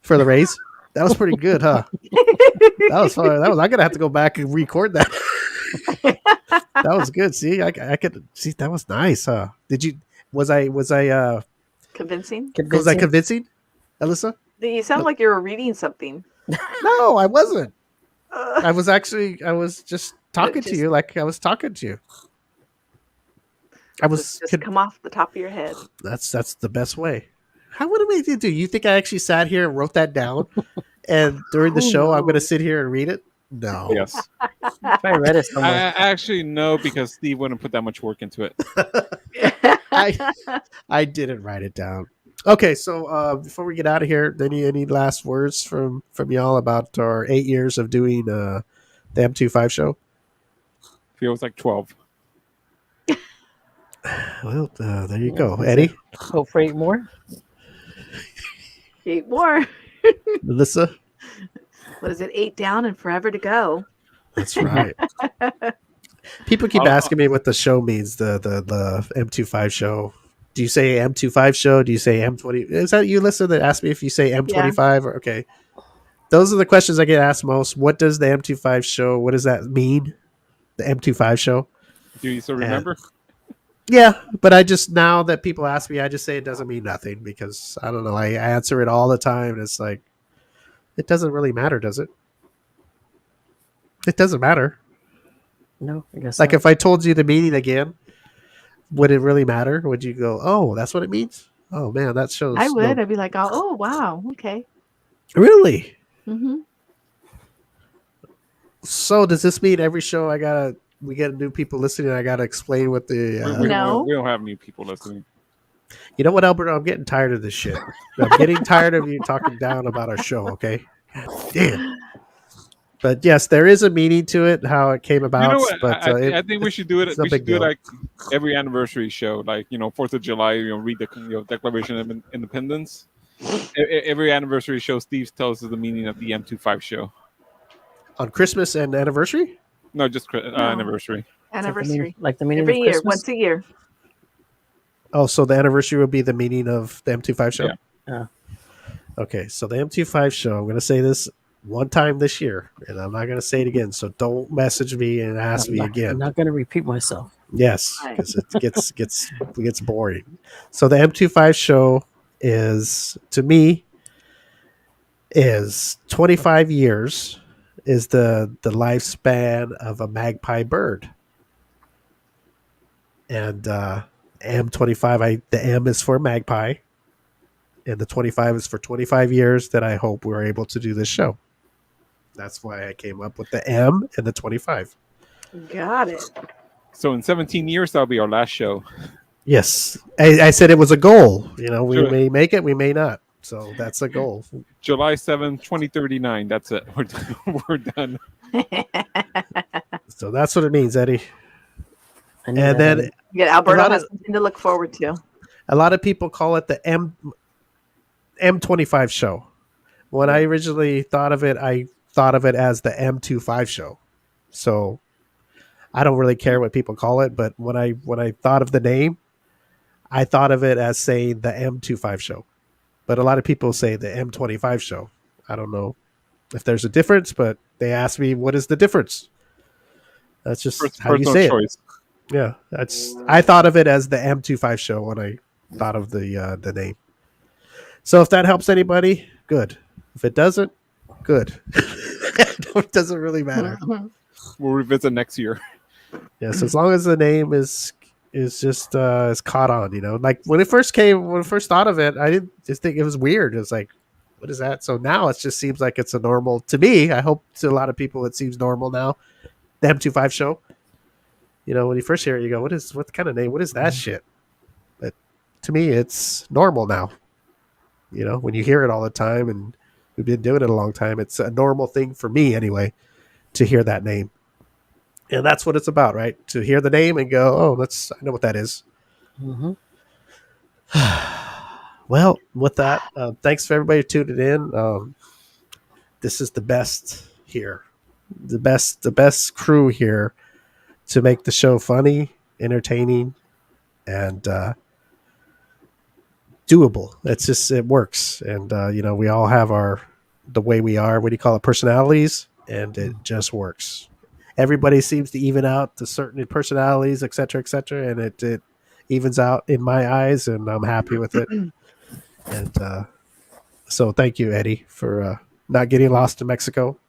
for the Rays? That was pretty good, huh? That was fun. I'm gonna have to go back and record that. That was good. See, I could see that was nice, huh? Did you? Was I Convincing? convincing, Alyssa? You sound like you were reading something. No, I wasn't. Uh, I was just talking to just- you like I was talking to you. I was. just come off the top of your head. That's the best way. How would I do? You think I actually sat here and wrote that down, and during the Who show I'm going to knows? sit here and read it? No. Yes, If I read it I somewhere. actually no, because Steve wouldn't put that much work into it. I didn't write it down. Okay, so before we get out of here, any last words from y'all about our 8 years of doing the M25 show? Feels like 12. Well, there you go, That's Eddie, Hope for 8 more. 8 more. Melissa. What is it? 8 down and forever to go. That's right. People keep asking me what the show means. The M25 show. Do you say M25 show? Do you say M20? Is that you, Lisa, that asked me if you say M25? Or, okay. Those are the questions I get asked most. What does the M25 show? What does that mean? The M25 show. Do you still remember? Yeah, but I just, now that people ask me, I just say it doesn't mean nothing because I don't know. I answer it all the time. And it's like, it doesn't really matter, does it? It doesn't matter. No, I guess Like not. if I told you the meaning again, would it really matter? Would you go, oh, that's what it means? Oh man, that shows. I would. no- I'd be like, oh, wow. Okay. Really? Mm-hmm. So does this mean every show we get new people listening? I gotta explain what the. No. We don't have new people listening. You know what, Alberto? I'm getting tired of this shit. I'm getting tired of you talking down about our show. Okay. God damn. But yes, there is a meaning to it, how it came about. You know what? But I think we should do it. it's no We big should do it deal. like every anniversary show, like 4th of July. Read the Declaration of Independence. Every anniversary show, Steve tells us the meaning of the M25 show. On Christmas and anniversary. No, just anniversary. Anniversary. Like the meaning Every of year, Christmas? once a year. Oh, so the anniversary will be the meaning of the M25 show? Yeah. Yeah. Okay, so the M25 show, I'm going to say this one time this year, and I'm not going to say it again, so don't message me and ask me I'm again. not going to repeat myself. Yes, Right. because it gets boring. So the M25 show is, to me, is 25 years is the lifespan of a magpie bird. And M25, the M is for magpie, and the 25 is for 25 years that I hope we're able to do this show. That's why I came up with the M and the 25. Got it. So in 17 years, that'll be our last show. Yes. I said it was a goal. We Sure. may make it, we may not. So that's a goal. July 7th, 2039. That's it. We're done. We're done. So that's what it means, Eddie. I knew And that. then Yeah, Alberto A lot has of- something to look forward to. a lot of people call it the M25 show. When I originally thought of it, I thought of it as the M25 show. So I don't really care what people call it, but when I thought of the name, I thought of it as saying the M25 show. But a lot of people say the M25 show. I don't know if there's a difference, but they ask me what is the difference. That's just how you Personal say it. choice. Yeah, I thought of it as the M25 show when I thought of the name. So if that helps anybody, good. If it doesn't, good. It doesn't really matter. We'll revisit next year. Yes, as long as the name is just is caught on, Like when it first thought of it, I didn't just think it was weird. It was like, what is that? So now it just seems like it's a normal to me. I hope to a lot of people it seems normal now. The M25 show. When you first hear it, you go, what kind of name? What is that shit? But to me, it's normal now. When you hear it all the time, and we've been doing it a long time, it's a normal thing for me anyway to hear that name. And that's what it's about, right? To hear the name and go, oh, I know what that is. Mm-hmm. Well, with that, thanks for everybody tuning in. This is the best here, the best crew here to make the show funny, entertaining, and doable. It works, and we all have the way we are. What do you call it? Personalities, and it just works. Everybody seems to even out to certain personalities, et cetera, and it evens out in my eyes, and I'm happy with it. And so, thank you, Eddie, for not getting lost in Mexico.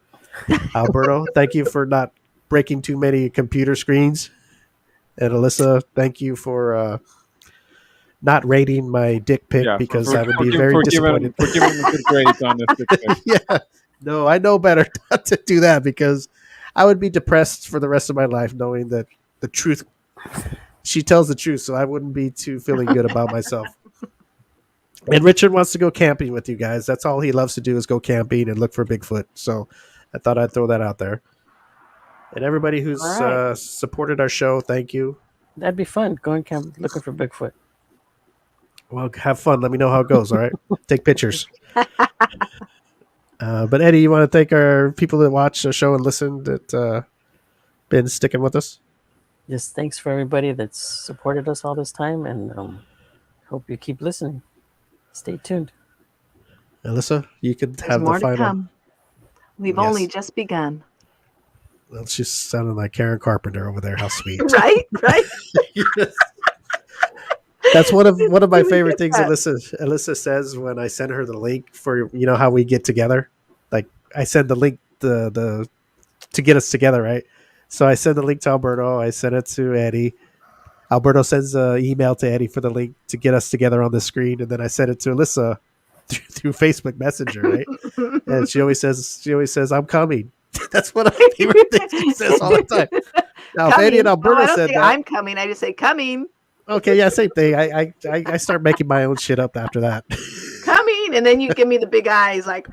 Alberto, thank you for not breaking too many computer screens. And Alyssa, thank you for not rating my dick pic because I would be very disappointed. For giving a good grades on this dick pic. Yeah, no, I know better not to do that because I would be depressed for the rest of my life knowing that the truth. She tells the truth, so I wouldn't be too feeling good about myself. And Richard wants to go camping with you guys. That's all he loves to do is go camping and look for Bigfoot. So I thought I'd throw that out there. And everybody who's supported our show, thank you. That'd be fun. Going camp looking for Bigfoot. Well, have fun. Let me know how it goes. All right. Take pictures. But Eddie, you want to thank our people that watch the show and listen that been sticking with us? Yes, thanks for everybody that's supported us all this time, and hope you keep listening. Stay tuned. Alyssa, you can There's have more the final. to come. We've only just begun. Well, she's sounding like Karen Carpenter over there. How sweet. Right? Yes. That's one of my favorite things Alyssa says when I send her the link for how we get together. Like I send the link the to get us together, right? So I send the link to Alberto. I send it to Eddie. Alberto sends an email to Eddie for the link to get us together on the screen, and then I send it to Alyssa through Facebook Messenger, right? And she always says, "I'm coming." That's one of my favorite things she says all the time. Now, if Eddie and Alberto said that, I'm coming. I just say coming. Okay, yeah, same thing. I start making my own shit up after that. Coming, and then you give me the big eyes, like.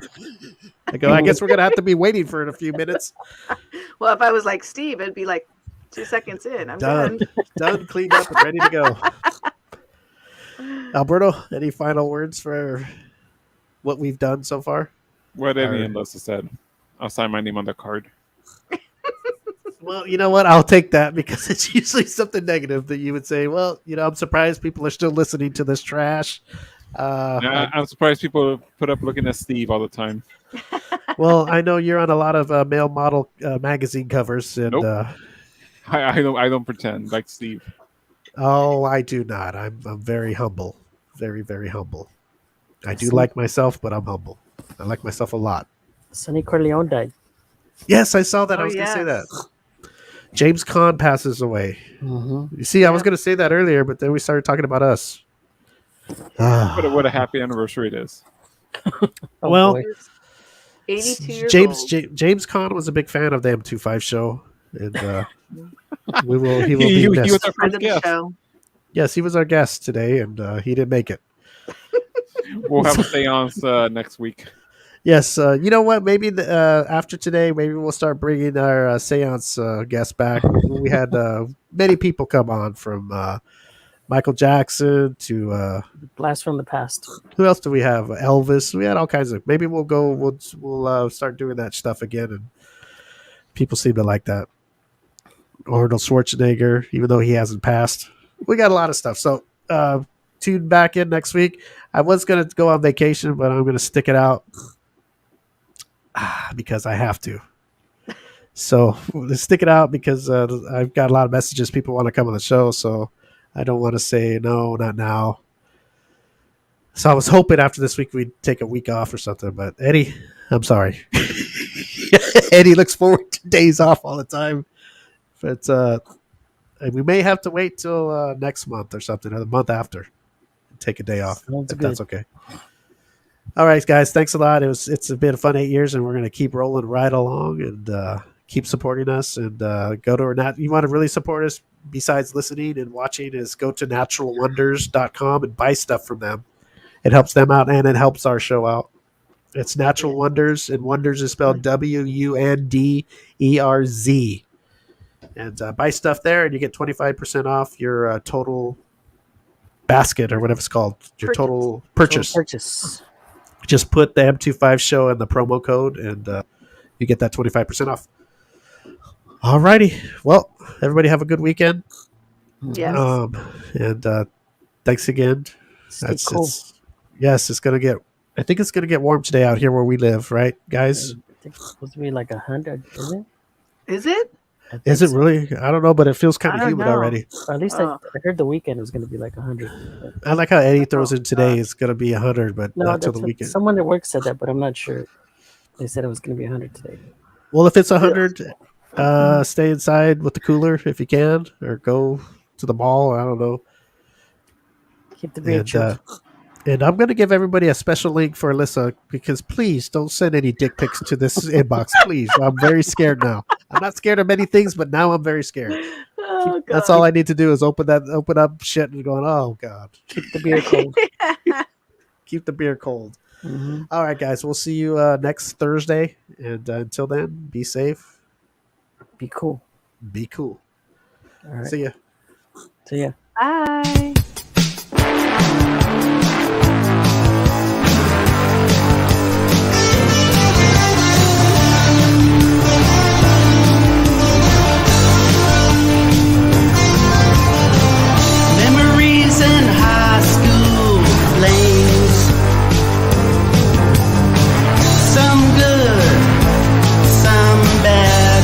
I go. I guess we're gonna have to be waiting for it a few minutes. Well, if I was like Steve, it'd be like 2 seconds in. I'm done, cleaned up, and ready to go. Alberto, any final words for what we've done so far? What Eddie and Alyssa said. I'll sign my name on the card. Well, you know what? I'll take that because it's usually something negative that you would say. Well, I'm surprised people are still listening to this trash. I'm surprised people put up looking at Steve all the time. Well, I know you're on a lot of male model magazine covers, and nope. I don't pretend like Steve. Oh, I do not. I'm very humble, very very humble. I do like myself, but I'm humble. I like myself a lot. Sonny Corleone died. Yes, I saw that. I was going to say that. James Caan passes away. Mm-hmm. You see, I was going to say that earlier, but then we started talking about us. What a happy anniversary it is. Well, boy. 82 years old. James Caan was a big fan of the M25 show, and he will be he missed. was our first guest. Show. Yes, he was our guest today, and he didn't make it. We'll have a seance next week. Yes, you know what? Maybe after today, maybe we'll start bringing our seance guests back. We had many people come on from Michael Jackson to Blast from the Past. Who else do we have? Elvis. We had all kinds of. Maybe we'll go. We'll start doing that stuff again, and people seem to like that. Arnold Schwarzenegger, even though he hasn't passed, we got a lot of stuff. So tune back in next week. I was gonna go on vacation, but I'm gonna stick it out because I have to. So let's stick it out because I've got a lot of messages. People want to come on the show, so I don't want to say no, not now. So I was hoping after this week we'd take a week off or something. But Eddie, I'm sorry. Eddie looks forward to days off all the time. But we may have to wait till next month or something, or the month after, and take a day off. Sounds if good. that's okay. All right, guys. Thanks a lot. It's been a fun 8 years, and we're going to keep rolling right along and keep supporting us. And go to our you want to really support us besides listening and watching is go to naturalwonders.com and buy stuff from them. It helps them out and it helps our show out. It's Natural Wonders, and Wonders is spelled WUNDERZ. And buy stuff there, and you get 25% off your total basket or whatever it's called. Your total purchase. Just put the M25 show in the promo code, and you get that 25% off. All righty. Well, everybody have a good weekend. Yes. And thanks again. Stay cool. It's going to get, I think it's going to get warm today out here where we live, right, guys? I think it's supposed to be like 100, isn't it? Is it? Is it really? I don't know, but it feels kind I of don't humid know. already. Or at least I heard the weekend was going to be like 100. I like how Eddie throws in today it's going to be 100, but No, not till that's the weekend. someone at work said that, but I'm not sure. They said it was going to be 100 today. Well, if it's 100, stay inside with the cooler if you can, or go to the mall. I don't know. Keep the beer chilled. And I'm going to give everybody a special link for Alyssa because please don't send any dick pics to this inbox. Please. I'm very scared now. I'm not scared of many things, but now I'm very scared. Oh, God. That's all I need to do is open up shit and going, oh, God. Keep the beer cold. Keep the beer cold. Mm-hmm. All right, guys. We'll see you next Thursday. And until then, be safe. Be cool. Be cool. All right. See ya. See ya. Bye. Memories in high school flames. Some good, some bad.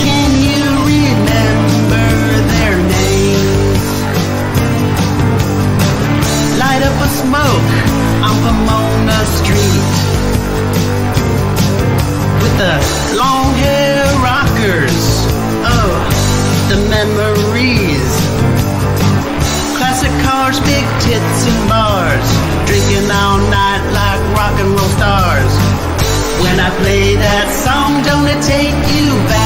Can you remember their names? Light up a smoke on Pomona Street with the long hair rockers. Oh, the memories. Classic cars, big tits and bars. Drinking all night like rock and roll stars. When I play that song, don't it take you back?